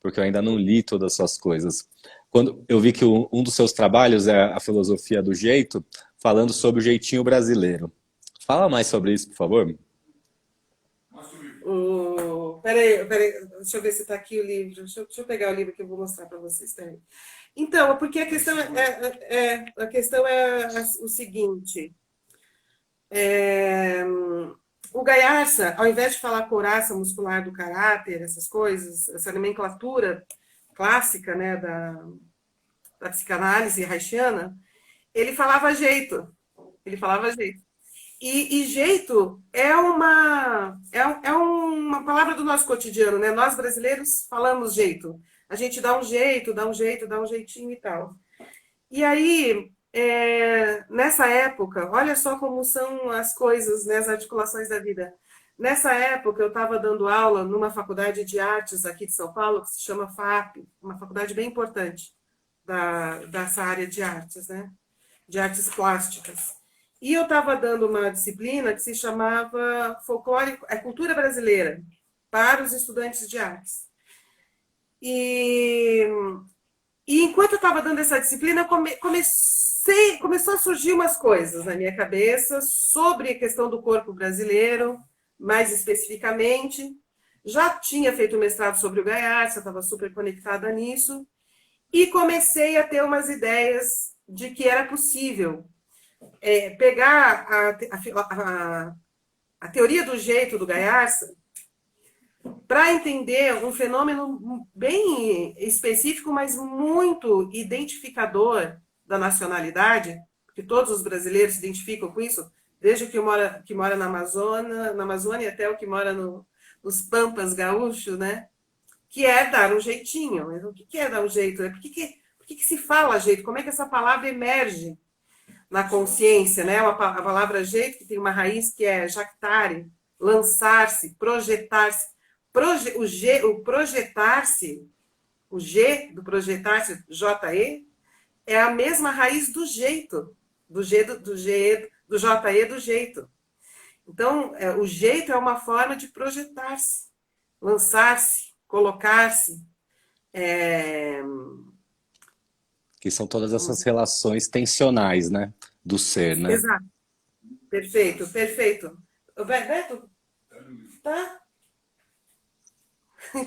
Porque eu ainda não li todas as suas coisas. Quando eu vi que um dos seus trabalhos é a filosofia do jeito, falando sobre o jeitinho brasileiro. Fala mais sobre isso, por favor. Peraí, deixa eu ver se está aqui o livro. Deixa eu pegar o livro que eu vou mostrar para vocês também. Então, porque a questão é o seguinte. O Gaiarsa, ao invés de falar couraça muscular do caráter, essas coisas, essa nomenclatura clássica, né, da psicanálise haitiana, ele falava jeito. Ele falava jeito. E jeito é uma palavra do nosso cotidiano, né? Nós brasileiros falamos jeito. A gente dá um jeito, dá um jeito, dá um jeitinho e tal. E aí, nessa época, olha só como são as coisas, né, as articulações da vida. Nessa época, eu estava dando aula numa faculdade de artes aqui de São Paulo, que se chama FAP, uma faculdade bem importante dessa área de artes, né? De artes plásticas. E eu estava dando uma disciplina que se chamava Folclore, Cultura Brasileira, para os estudantes de artes. E enquanto eu estava dando essa disciplina, começou a surgir umas coisas na minha cabeça sobre a questão do corpo brasileiro, mais especificamente. Já tinha feito mestrado sobre o Gaiarsa, estava super conectada nisso, e comecei a ter umas ideias de que era possível pegar a teoria do jeito do Gaiarsa para entender um fenômeno bem específico, mas muito identificador da nacionalidade, porque todos os brasileiros se identificam com isso, desde o que mora na Amazônia até o que mora nos Pampas gaúchos, né? Que é dar um jeitinho. O que é dar um jeito? Por que se fala jeito? Como é que essa palavra emerge na consciência, né? A palavra jeito, que tem uma raiz que é jactare, lançar-se, projetar-se. O projetar-se, o G do projetar-se, J-E, é a mesma raiz do jeito, do J-E do jeito. Então, o jeito é uma forma de projetar-se, lançar-se, colocar-se. Que são todas essas relações tensionais, né? Do ser, né? Exato. Perfeito, perfeito. Beto, tá?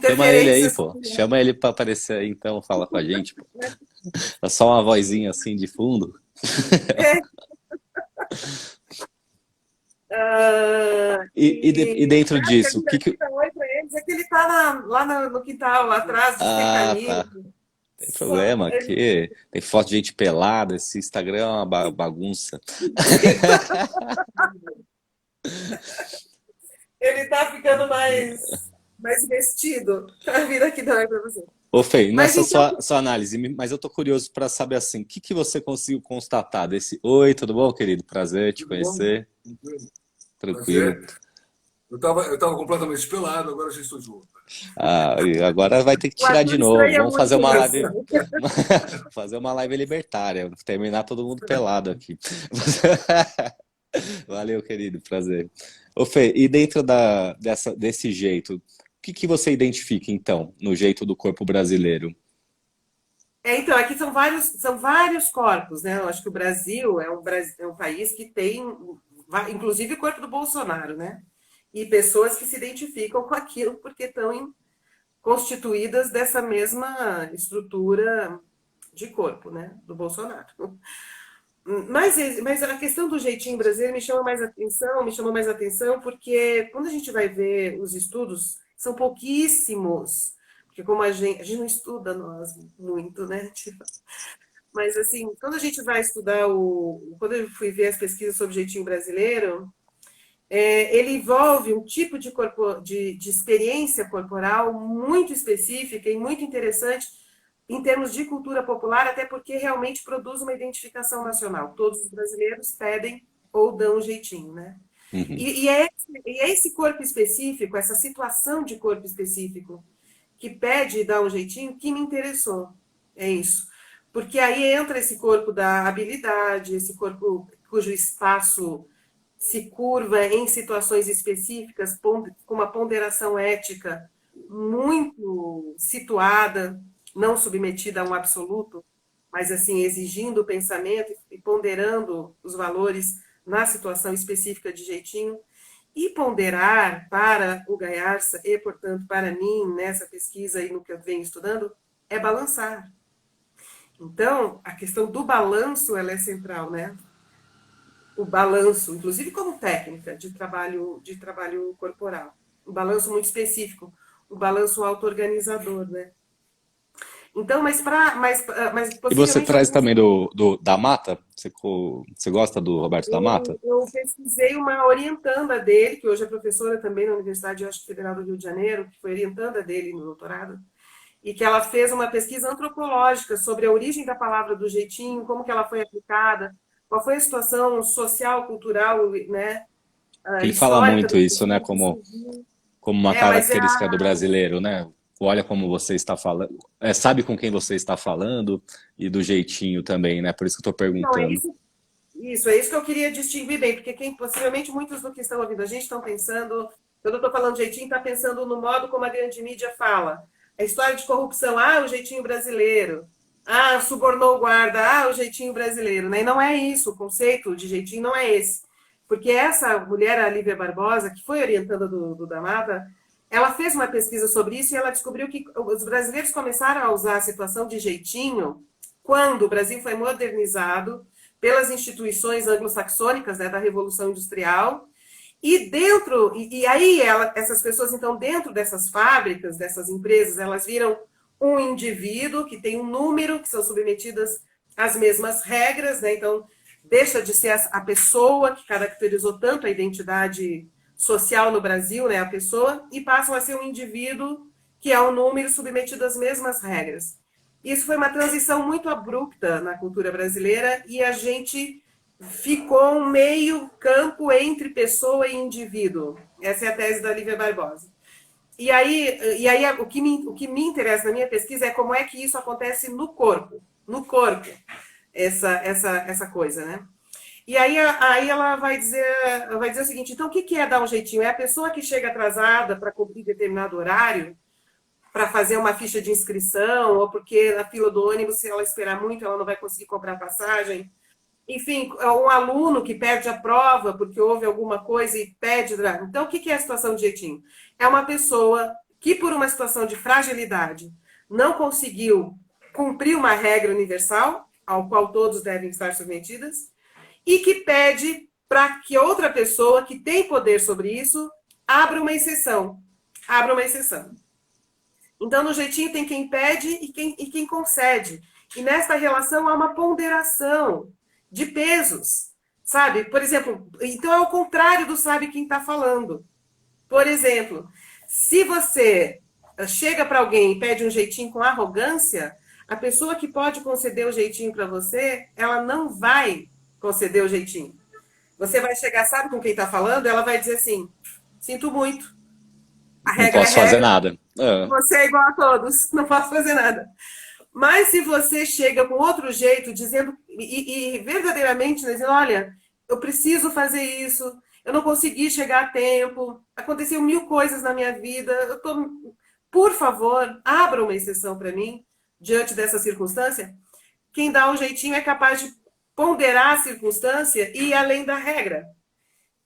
Chama ele aí, pô. Chama ele para aparecer aí, então, fala com a gente, pô. É só uma vozinha assim de fundo. E dentro disso, o que que... Oi pra eles, é que ele tá lá no quintal, atrás dos mecanismos. Tá. Tem problema aqui. Tem foto de gente pelada. Esse Instagram é uma bagunça. Ele tá ficando mais vestido pra vir aqui dar pra você. Ô, Fê, nessa sua análise, mas eu tô curioso para saber assim, o que você conseguiu constatar desse... Oi, tudo bom, querido? Prazer te conhecer. Tranquilo. Eu tava completamente pelado, agora já estou de volta. Agora vai ter que tirar de novo. Vamos fazer uma live. Fazer uma live libertária. Terminar todo mundo pelado aqui. Valeu, querido. Prazer. Ô, Fê, e dentro desse jeito, o que você identifica, então, no jeito do corpo brasileiro? Então, aqui são vários corpos, né? Eu acho que o Brasil é um país que tem, inclusive, o corpo do Bolsonaro, né? E pessoas que se identificam com aquilo porque estão constituídas dessa mesma estrutura de corpo, né, do Bolsonaro. Mas a questão do jeitinho brasileiro me chamou mais atenção, porque quando a gente vai ver os estudos, são pouquíssimos, porque como a gente não estuda nós muito, né? Mas assim, quando a gente vai estudar quando eu fui ver as pesquisas sobre o jeitinho brasileiro, ele envolve um tipo de experiência corporal muito específica e muito interessante em termos de cultura popular, até porque realmente produz uma identificação nacional. Todos os brasileiros pedem ou dão um jeitinho, né? Uhum. E é esse corpo específico, essa situação de corpo específico que pede e dá um jeitinho que me interessou. É isso. Porque aí entra esse corpo da habilidade, esse corpo cujo espaço se curva em situações específicas, com uma ponderação ética muito situada, não submetida a um absoluto, mas assim exigindo o pensamento e ponderando os valores na situação específica de jeitinho. E ponderar para o Gaiarsa e, portanto, para mim, nessa pesquisa e no que eu venho estudando, é balançar. Então, a questão do balanço ela é central, né? O balanço, inclusive como técnica de trabalho corporal. Um balanço muito específico, o balanço auto-organizador, né? Então, mas E você possivelmente traz alguns. também da Mata? Você gosta do Roberto da Mata? Eu pesquisei uma orientanda dele, que hoje é professora também na Universidade, eu acho, Federal do Rio de Janeiro, que foi orientanda dele no doutorado, e que ela fez uma pesquisa antropológica sobre a origem da palavra do jeitinho, como que ela foi aplicada, qual foi a situação social, cultural, né, Ele fala histórica muito do isso, né, jeitinho que surgiu. como uma Mas característica do brasileiro, né? Olha como você está falando, sabe com quem você está falando e do jeitinho também, né? Por isso que eu estou então, perguntando. é isso que eu queria distinguir bem, porque possivelmente muitos do que estão ouvindo a gente estão pensando, quando eu estou falando jeitinho, está pensando no modo como a grande mídia fala. A história de corrupção, o jeitinho brasileiro. Subornou o guarda, o jeitinho brasileiro. Né? E não é isso, o conceito de jeitinho não é esse. Porque essa mulher, a Lívia Barbosa, que foi orientada do Damata, ela fez uma pesquisa sobre isso e ela descobriu que os brasileiros começaram a usar a situação de jeitinho quando o Brasil foi modernizado pelas instituições anglo-saxônicas, né, da Revolução Industrial, e aí essas pessoas, então, dentro dessas fábricas, dessas empresas, elas viram um indivíduo que tem um número, que são submetidas às mesmas regras, né, então deixa de ser a pessoa que caracterizou tanto a identidade social no Brasil, né, a pessoa, e passam a ser um indivíduo que é um número submetido às mesmas regras. Isso foi uma transição muito abrupta na cultura brasileira e a gente ficou um meio campo entre pessoa e indivíduo. Essa é a tese da Lívia Barbosa. E aí o que me interessa na minha pesquisa é como é que isso acontece no corpo, essa coisa, né? E aí ela vai dizer o seguinte, então o que é dar um jeitinho? É a pessoa que chega atrasada para cumprir determinado horário, para fazer uma ficha de inscrição, ou porque na fila do ônibus, se ela esperar muito, ela não vai conseguir comprar passagem. Enfim, um aluno que perde a prova porque houve alguma coisa e pede. Então, o que é a situação de jeitinho? É uma pessoa que, por uma situação de fragilidade, não conseguiu cumprir uma regra universal, ao qual todos devem estar submetidas, e que pede para que outra pessoa que tem poder sobre isso abra uma exceção. Abra uma exceção. Então, no jeitinho tem quem pede e quem concede. E nessa relação há uma ponderação de pesos, sabe? Por exemplo, então é o contrário do sabe quem está falando. Por exemplo, se você chega para alguém e pede um jeitinho com arrogância, a pessoa que pode conceder o jeitinho para você, ela não vai conceder o jeitinho. Você vai chegar, sabe com quem está falando? Ela vai dizer assim, sinto muito. A Não regra posso é fazer regra. nada. Você é igual a todos, não posso fazer nada. Mas se você chega com outro jeito, dizendo, e verdadeiramente dizendo, olha, eu preciso fazer isso, eu não consegui chegar a tempo, aconteceu 1000 coisas na minha vida, por favor, abra uma exceção para mim, diante dessa circunstância. Quem dá um jeitinho é capaz de ponderar a circunstância e ir além da regra.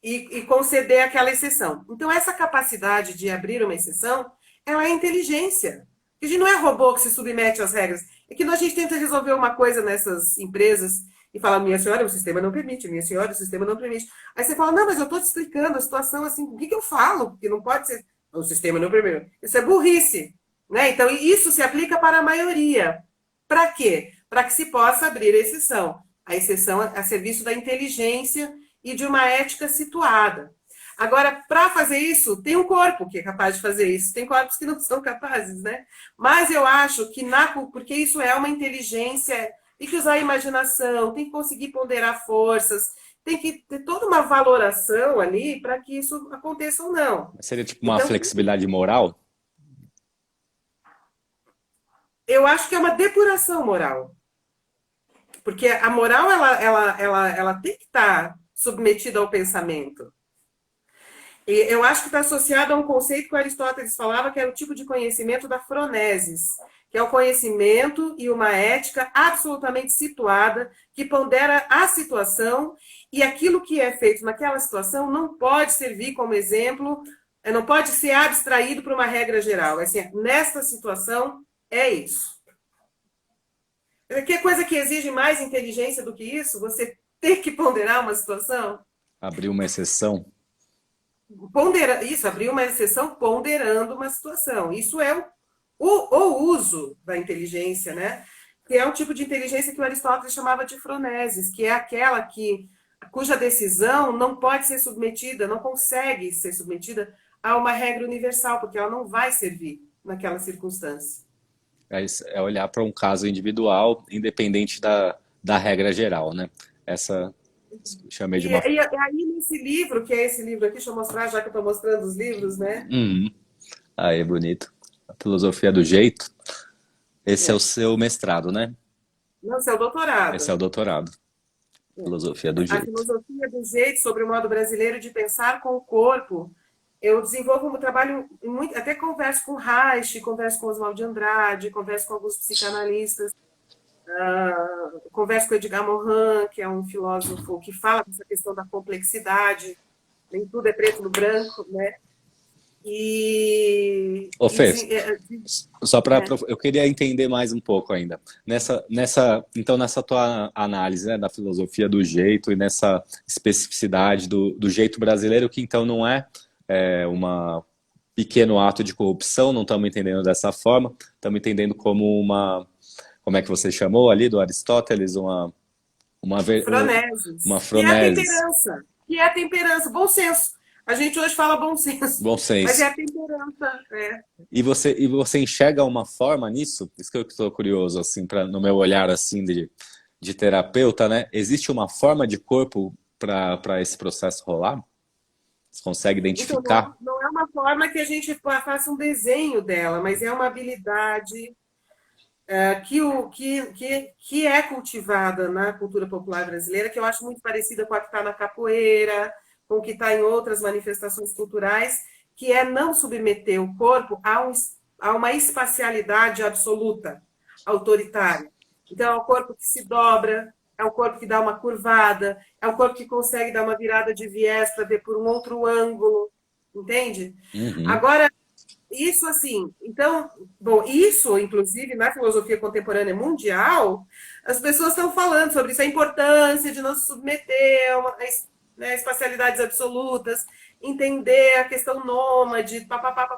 E conceder aquela exceção. Então, essa capacidade de abrir uma exceção ela é inteligência. A gente não é robô que se submete às regras. É que a gente tenta resolver uma coisa nessas empresas e fala, minha senhora, o sistema não permite, minha senhora, o sistema não permite. Aí você fala, não, mas eu estou te explicando a situação assim, o que, que eu falo? Porque não pode ser, o sistema não permite. Isso é burrice. Né? Então, isso se aplica para a maioria. Para quê? Para que se possa abrir a exceção. A exceção a serviço da inteligência e de uma ética situada. Agora, para fazer isso, tem um corpo que é capaz de fazer isso. Tem corpos que não são capazes, né? Mas eu acho que, porque isso é uma inteligência, tem que usar a imaginação, tem que conseguir ponderar forças, tem que ter toda uma valoração ali para que isso aconteça ou não. Seria tipo uma flexibilidade moral? Eu acho que é uma depuração moral. Porque a moral, ela tem que estar submetida ao pensamento. E eu acho que está associado a um conceito que o Aristóteles falava, que era o tipo de conhecimento da phronesis, que é o conhecimento e uma ética absolutamente situada, que pondera a situação, e aquilo que é feito naquela situação não pode servir como exemplo, não pode ser abstraído para uma regra geral. Assim, nesta situação, é isso. Que coisa que exige mais inteligência do que isso? Você ter que ponderar uma situação? Abrir uma exceção? Isso, abrir uma exceção ponderando uma situação. Isso é o uso da inteligência, né? Que é um tipo de inteligência que o Aristóteles chamava de phronesis, que é aquela cuja decisão não pode ser submetida, não consegue ser submetida a uma regra universal, porque ela não vai servir naquela circunstância. É olhar para um caso individual, independente da regra geral, né? Essa chamei de uma... E aí, nesse livro, que é esse livro aqui, deixa eu mostrar, já que eu estou mostrando os livros, né? Aí, bonito. A filosofia do jeito. Esse é o seu mestrado, né? Não, esse é o doutorado. Esse é o doutorado. Filosofia do A jeito. filosofia do jeito, sobre o modo brasileiro de pensar com o corpo. Eu desenvolvo um trabalho, até converso com Reich, converso com Oswald de Andrade, converso com alguns psicanalistas, converso com Edgar Morin, que é um filósofo que fala dessa questão da complexidade, nem tudo é preto no branco, né? Ô, Fê, só para eu queria entender mais um pouco ainda. Então, nessa tua análise, né, da filosofia do jeito e nessa especificidade do jeito brasileiro, que então não é um pequeno ato de corrupção, não estamos entendendo dessa forma, estamos entendendo como como é que você chamou ali, do Aristóteles, uma phronesis. phronesis. Que é a temperança, bom senso. A gente hoje fala bom senso. Bom senso. Mas é a temperança. E você enxerga uma forma nisso? Isso que eu estou curioso, assim, no meu olhar assim de terapeuta, né? Existe uma forma de corpo para esse processo rolar? Você consegue identificar? Então, não é uma forma que a gente faça um desenho dela, mas é uma habilidade que é cultivada na cultura popular brasileira, que eu acho muito parecida com a que está na capoeira, com o que está em outras manifestações culturais, que é não submeter o corpo a uma espacialidade absoluta, autoritária. Então, é o corpo que se dobra, é o corpo que dá uma curvada, é o corpo que consegue dar uma virada de viés para ver por um outro ângulo, entende? Agora, isso assim, então, bom, isso, inclusive, na filosofia contemporânea mundial, as pessoas estão falando sobre isso, a importância de não se submeter a espacialidades absolutas, entender a questão nômade, papapá.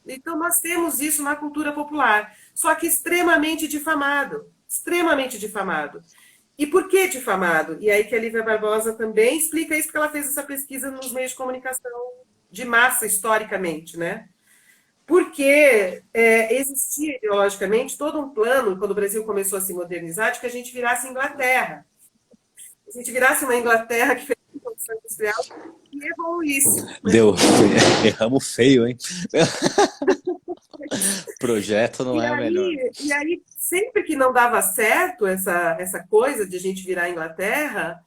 Então, nós temos isso na cultura popular, só que extremamente difamado, extremamente difamado. E por que difamado? E aí que a Lívia Barbosa também explica isso, porque ela fez essa pesquisa nos meios de comunicação de massa, historicamente, né? Porque existia ideologicamente todo um plano, quando o Brasil começou a se modernizar, de que a gente virasse Inglaterra. A gente virasse uma Inglaterra que fez a Revolução Industrial e evoluísse. Erramos feio, hein? Projeto não é o melhor. E aí, sempre que não dava certo essa coisa de a gente virar Inglaterra,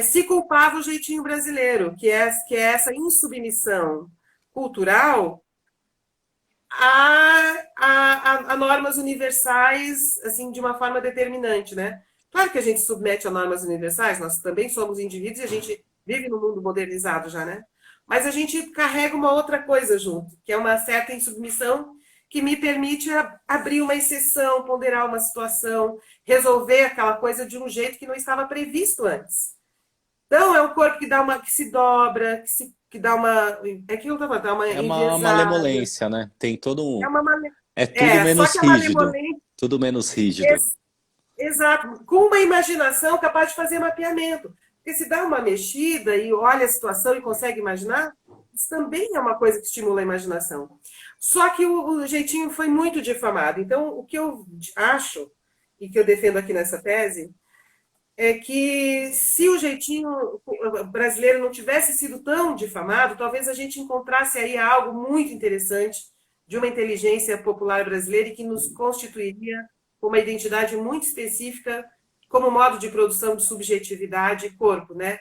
se culpava o jeitinho brasileiro, que é essa insubmissão cultural a normas universais, assim, de uma forma determinante, né? Claro que a gente submete a normas universais, nós também somos indivíduos e a gente vive no mundo modernizado já, né? mas a gente carrega uma outra coisa junto, que é uma certa insubmissão que me permite abrir uma exceção, ponderar uma situação, resolver aquela coisa de um jeito que não estava previsto antes. Então, é um corpo que se dobra, que dá uma... É que eu estava dá uma É uma enviesada. malemolência, né? Tem todo É um... uma É tudo só menos que a rígido. malemolência... Tudo menos rígido. Exato, com uma imaginação capaz de fazer mapeamento. Porque se dá uma mexida e olha a situação e consegue imaginar, isso também é uma coisa que estimula a imaginação. Só que o jeitinho foi muito difamado. Então, o que eu acho, e que eu defendo aqui nessa tese, é que se o jeitinho brasileiro não tivesse sido tão difamado, talvez a gente encontrasse aí algo muito interessante de uma inteligência popular brasileira e que nos constituiria uma identidade muito específica como modo de produção de subjetividade e corpo, né?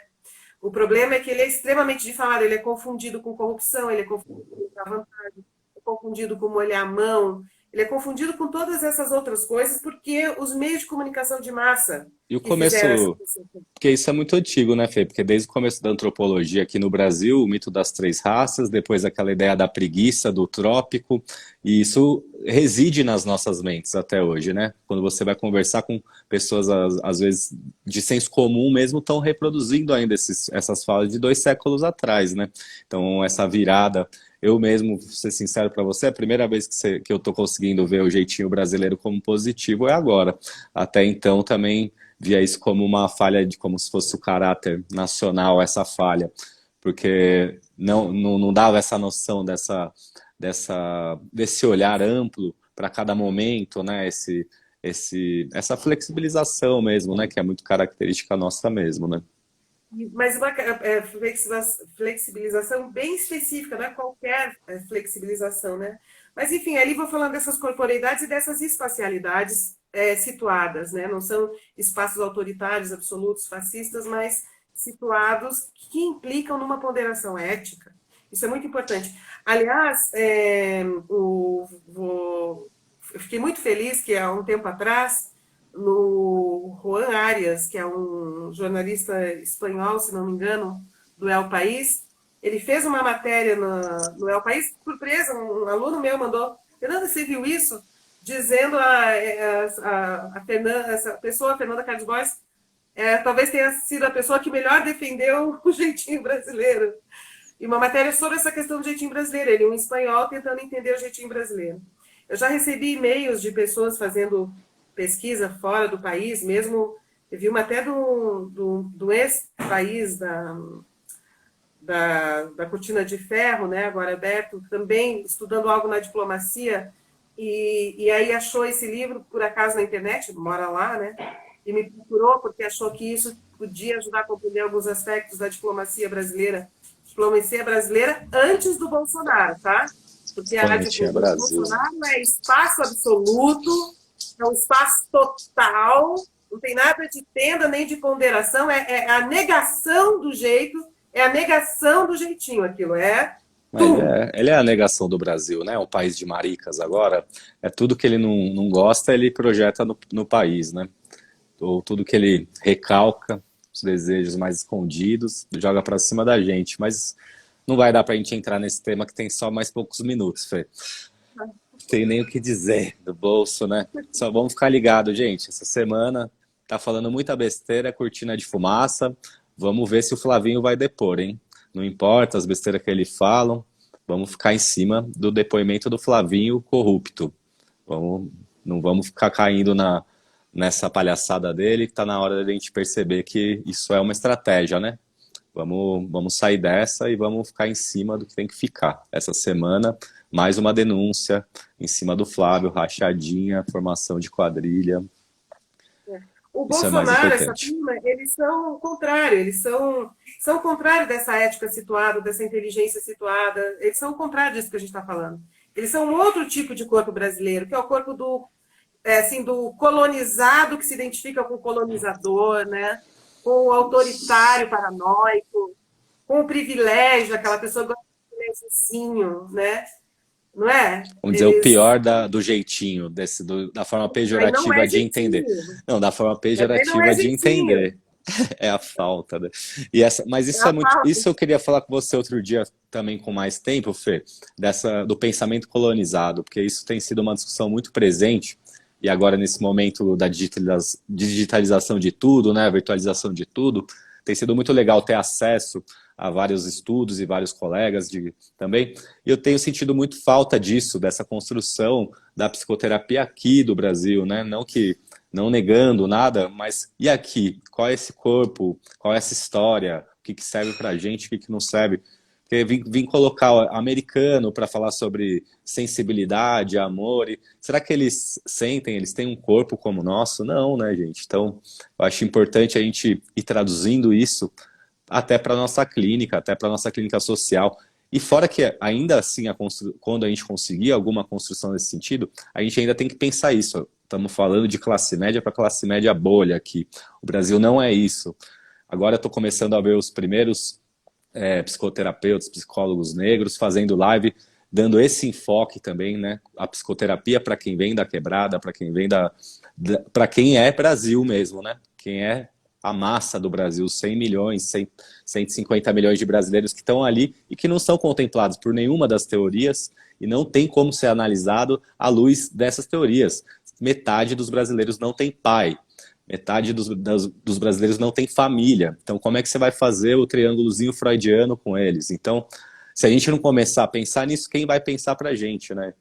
O problema é que ele é extremamente difamado, ele é confundido com corrupção, ele é confundido com a vantagem, é confundido com molhar a mão, ele é confundido com todas essas outras coisas porque os meios de comunicação de massa E o que fizeram essa começo... Porque isso é muito antigo, né, Fê? Porque desde o começo da antropologia aqui no Brasil, o mito das três raças, depois aquela ideia da preguiça, do trópico, e isso reside nas nossas mentes até hoje, né? Quando você vai conversar com pessoas, às vezes, de senso comum mesmo, estão reproduzindo ainda essas falas de 2 séculos atrás, né? Então, essa virada... Eu mesmo, vou ser sincero para você, a primeira vez que eu estou conseguindo ver o jeitinho brasileiro como positivo é agora. Até então também via isso como uma falha, como se fosse o caráter nacional, essa falha, porque não dava essa noção desse olhar amplo para cada momento, né? Essa flexibilização mesmo, né? Que é muito característica nossa mesmo, né? Mas uma flexibilização bem específica, não é qualquer flexibilização, né? Mas, enfim, ali vou falando dessas corporeidades e dessas espacialidades situadas, né? Não são espaços autoritários, absolutos, fascistas, mas situados que implicam numa ponderação ética. Isso é muito importante. Aliás, eu fiquei muito feliz que há um tempo atrás no Juan Arias, que é um jornalista espanhol, se não me engano, do El País. Ele fez uma matéria no El País, surpresa, um aluno meu mandou: Fernanda, você viu isso? Dizendo a Fernanda, essa pessoa, a Fernanda Carlos Borges, talvez tenha sido a pessoa que melhor defendeu o jeitinho brasileiro. E uma matéria sobre essa questão do jeitinho brasileiro. Ele é um espanhol tentando entender o jeitinho brasileiro. Eu já recebi e-mails de pessoas fazendo pesquisa fora do país, mesmo, eu vi uma até do ex-país da Cortina de Ferro, né, agora aberto, também estudando algo na diplomacia, e aí achou esse livro, por acaso, na internet, mora lá, né, e me procurou porque achou que isso podia ajudar a compreender alguns aspectos da diplomacia brasileira antes do Bolsonaro, tá? Porque a diplomacia do Bolsonaro é espaço absoluto, é um espaço total, não tem nada de tenda nem de ponderação, é a negação do jeito, é a negação do jeitinho, aquilo é. Ele é a negação do Brasil, né? Um país de maricas agora. É tudo que ele não gosta, ele projeta no país, né? Ou tudo que ele recalca, os desejos mais escondidos, joga para cima da gente. Mas não vai dar para a gente entrar nesse tema que tem só mais poucos minutos, Fê. Não tem nem o que dizer do bolso, né? Só vamos ficar ligados, gente. Essa semana tá falando muita besteira, cortina de fumaça. Vamos ver se o Flavinho vai depor, hein? Não importa as besteiras que ele falam, vamos ficar em cima do depoimento do Flavinho corrupto. Não vamos ficar caindo nessa palhaçada dele, que tá na hora da gente perceber que isso é uma estratégia, né? Vamos sair dessa e vamos ficar em cima do que tem que ficar. Essa semana, mais uma denúncia em cima do Flávio, rachadinha, formação de quadrilha. O Bolsonaro, essa turma, eles são o contrário, eles são o contrário dessa ética situada, dessa inteligência situada, eles são o contrário disso que a gente está falando. Eles são um outro tipo de corpo brasileiro, que é o corpo do colonizado que se identifica com o colonizador, né? Com o autoritário paranoico, com o privilégio, aquela pessoa que gosta de privilégiozinho, né? Não é? Vamos dizer, o pior do jeitinho, da forma pejorativa de entender. Não, da forma pejorativa de entender. É a falta, né? Mas É isso a é muito. falta. Isso eu queria falar com você outro dia também com mais tempo, Fê, do pensamento colonizado, porque isso tem sido uma discussão muito presente, e agora nesse momento da digitalização de tudo, né? A virtualização de tudo, tem sido muito legal ter acesso a vários estudos e vários colegas também. E eu tenho sentido muito falta disso, dessa construção da psicoterapia aqui do Brasil, né? Não negando nada, mas e aqui? Qual é esse corpo? Qual é essa história? O que serve pra gente, o que não serve? Porque vim colocar o americano para falar sobre sensibilidade, amor. Será que eles sentem, eles têm um corpo como o nosso? Não, né, gente? Então, eu acho importante a gente ir traduzindo isso até para nossa clínica, até para nossa clínica social. E fora que ainda assim, quando a gente conseguir alguma construção nesse sentido, a gente ainda tem que pensar isso. Estamos falando de classe média para classe média bolha aqui. O Brasil não é isso. Agora eu estou começando a ver os primeiros psicoterapeutas, psicólogos negros fazendo live, dando esse enfoque também, né? A psicoterapia para quem vem da quebrada, para quem vem para quem é Brasil mesmo, né? Quem é a massa do Brasil, 100 milhões, 150 milhões de brasileiros que estão ali e que não são contemplados por nenhuma das teorias e não tem como ser analisado à luz dessas teorias. Metade dos brasileiros não tem pai, metade dos brasileiros não tem família. Então, como é que você vai fazer o triângulozinho freudiano com eles? Então, se a gente não começar a pensar nisso, quem vai pensar pra gente, né?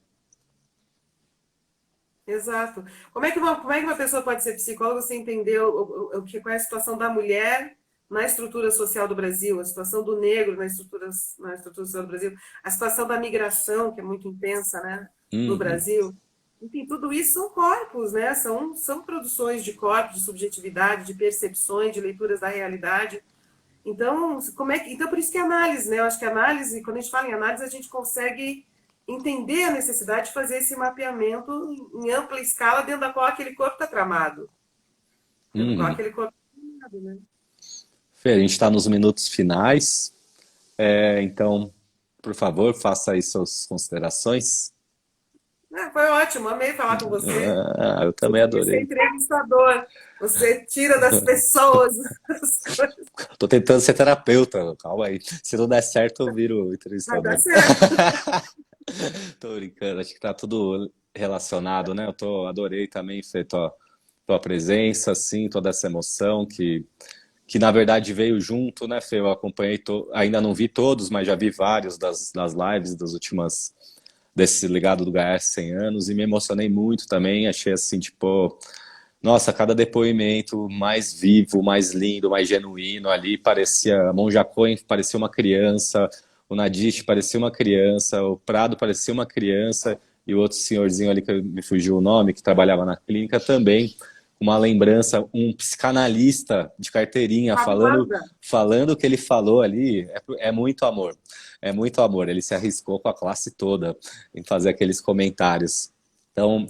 Exato. Como é que uma pessoa pode ser psicóloga sem entender qual é a situação da mulher na estrutura social do Brasil, a situação do negro na estrutura social do Brasil, a situação da migração, que é muito intensa, né, no Uhum. Brasil. Enfim, tudo isso são corpos, né? São produções de corpos, de subjetividade, de percepções, de leituras da realidade. Então, por isso que a análise, né? Eu acho que a análise, quando a gente fala em análise, a gente consegue entender a necessidade de fazer esse mapeamento em ampla escala, dentro da qual aquele corpo está tramado. Dentro do qual Uhum. aquele corpo está tramado, né? Fê, a gente está nos minutos finais, então, por favor, faça aí suas considerações. Foi ótimo, amei falar com você. Eu também Você é adorei. entrevistador, você tira das pessoas as coisas. Tô tentando ser terapeuta, calma aí. Se não der certo, eu viro Vai dar entrevistador. certo. Tô brincando, acho que tá tudo relacionado, né? Adorei também, Fê, tua presença, assim, toda essa emoção que na verdade veio junto, né, Fê? Eu acompanhei, ainda não vi todos, mas já vi vários das lives das últimas, desse legado do Gaia 100 anos, e me emocionei muito também, achei assim, tipo, nossa, cada depoimento mais vivo, mais lindo, mais genuíno ali, parecia, a Monja Coen parecia uma criança, o Nadish parecia uma criança, o Prado parecia uma criança, e o outro senhorzinho ali, que me fugiu o nome, que trabalhava na clínica também, uma lembrança, um psicanalista de carteirinha A falando, Wanda, falando o que ele falou ali, é muito amor, é muito amor, ele se arriscou com a classe toda em fazer aqueles comentários. Então,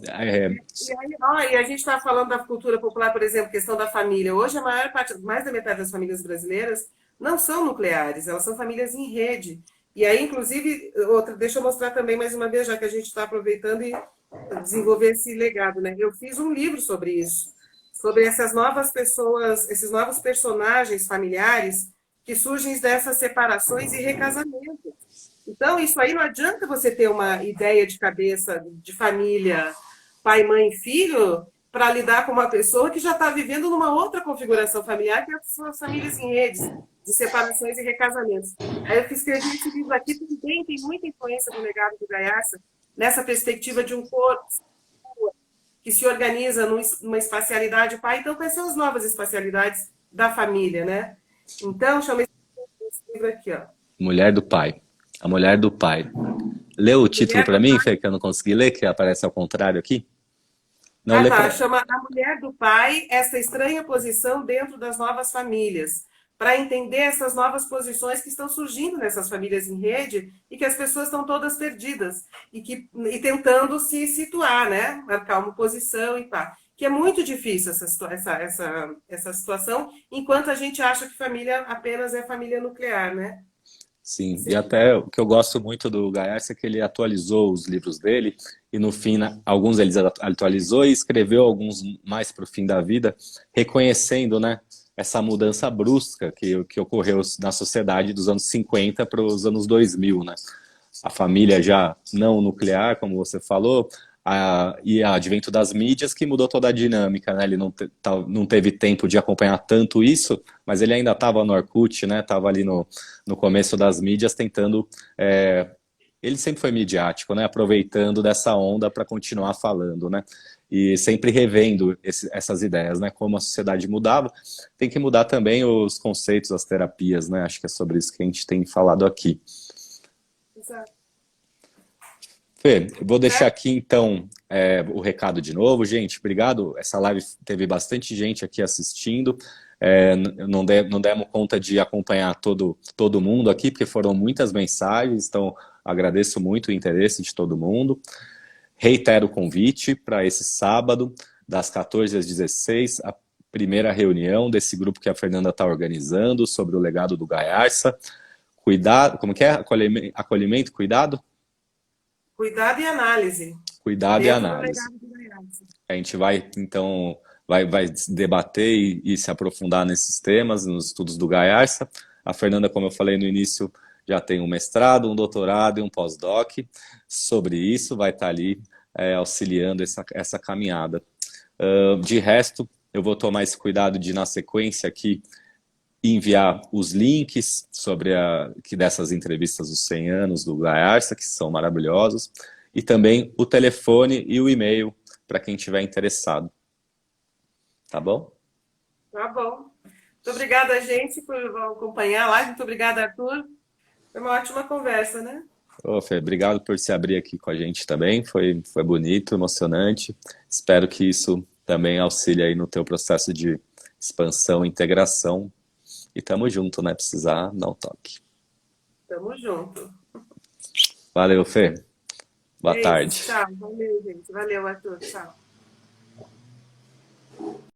e a gente está falando da cultura popular, por exemplo, questão da família. Hoje, a maior parte, mais da metade das famílias brasileiras não são nucleares, elas são famílias em rede. E aí, inclusive, deixa eu mostrar também mais uma vez, já que a gente está aproveitando e desenvolver esse legado, né? Eu fiz um livro sobre isso, sobre essas novas pessoas, esses novos personagens familiares que surgem dessas separações e recasamentos. Então, isso aí não adianta você ter uma ideia de cabeça de família, pai, mãe, filho, para lidar com uma pessoa que já está vivendo numa outra configuração familiar, que são as famílias em redes, de separações e recasamentos. Aí eu escrevi esse livro aqui, também tem muita influência do legado do Gaiarsa, nessa perspectiva de um corpo que se organiza numa espacialidade pai. Então, quais são as novas espacialidades da família, né? Então, chamei esse livro aqui, ó. Mulher do Pai. A Mulher do Pai. Leu o título Mulher para do mim, Fê, que eu não consegui ler, que aparece ao contrário aqui? Não, lê Tá. para... Chama A Mulher do Pai, essa estranha posição dentro das novas famílias, para entender essas novas posições que estão surgindo nessas famílias em rede e que as pessoas estão todas perdidas e tentando se situar, né? Marcar uma posição e pá. Que é muito difícil essa situação, enquanto a gente acha que família apenas é família nuclear, né? Sim, e até o que eu gosto muito do Gaiarsa é que ele atualizou os livros dele e no fim, alguns eles atualizou e escreveu alguns mais para o fim da vida, reconhecendo, né, essa mudança brusca que ocorreu na sociedade dos anos 50 para os anos 2000, né? A família já não nuclear, como você falou, e o advento das mídias que mudou toda a dinâmica, né? Ele não teve tempo de acompanhar tanto isso, mas ele ainda estava no Orkut, né? Estava ali no começo das mídias tentando... ele sempre foi midiático, né? Aproveitando dessa onda para continuar falando, né? E sempre revendo essas ideias, né? Como a sociedade mudava, tem que mudar também os conceitos, as terapias, né? Acho que é sobre isso que a gente tem falado aqui. Exato. Fê, eu vou deixar aqui então o recado de novo, gente. Obrigado. Essa live teve bastante gente aqui assistindo. Não demos conta de acompanhar todo mundo aqui, porque foram muitas mensagens, então agradeço muito o interesse de todo mundo. Reitero o convite para esse sábado, das 14 às 16, a primeira reunião desse grupo que a Fernanda está organizando sobre o legado do Gaiarsa. Cuidado, como que é? Acolhimento, cuidado? Cuidado e análise. Cuidado e Dentro do análise. legado do Gaiarsa. A gente vai, então, vai debater e se aprofundar nesses temas, nos estudos do Gaiarsa. A Fernanda, como eu falei no início, já tem um mestrado, um doutorado e um pós-doc sobre isso, vai estar ali auxiliando essa caminhada. De resto, eu vou tomar esse cuidado de, na sequência aqui, enviar os links sobre dessas entrevistas dos 100 anos do Gaiarsa, que são maravilhosos, e também o telefone e o e-mail para quem estiver interessado. Tá bom? Tá bom. Muito obrigada, gente, por acompanhar a live. Muito obrigada, Arthur. Foi uma ótima conversa, né? Ô, Fê, obrigado por se abrir aqui com a gente também. Foi bonito, emocionante. Espero que isso também auxilie aí no teu processo de expansão e integração. E tamo junto, né? Precisar, dá um toque. Tamo junto. Valeu, Fê. Boa tarde. Tchau. Valeu, gente. Valeu, Arthur. Tchau.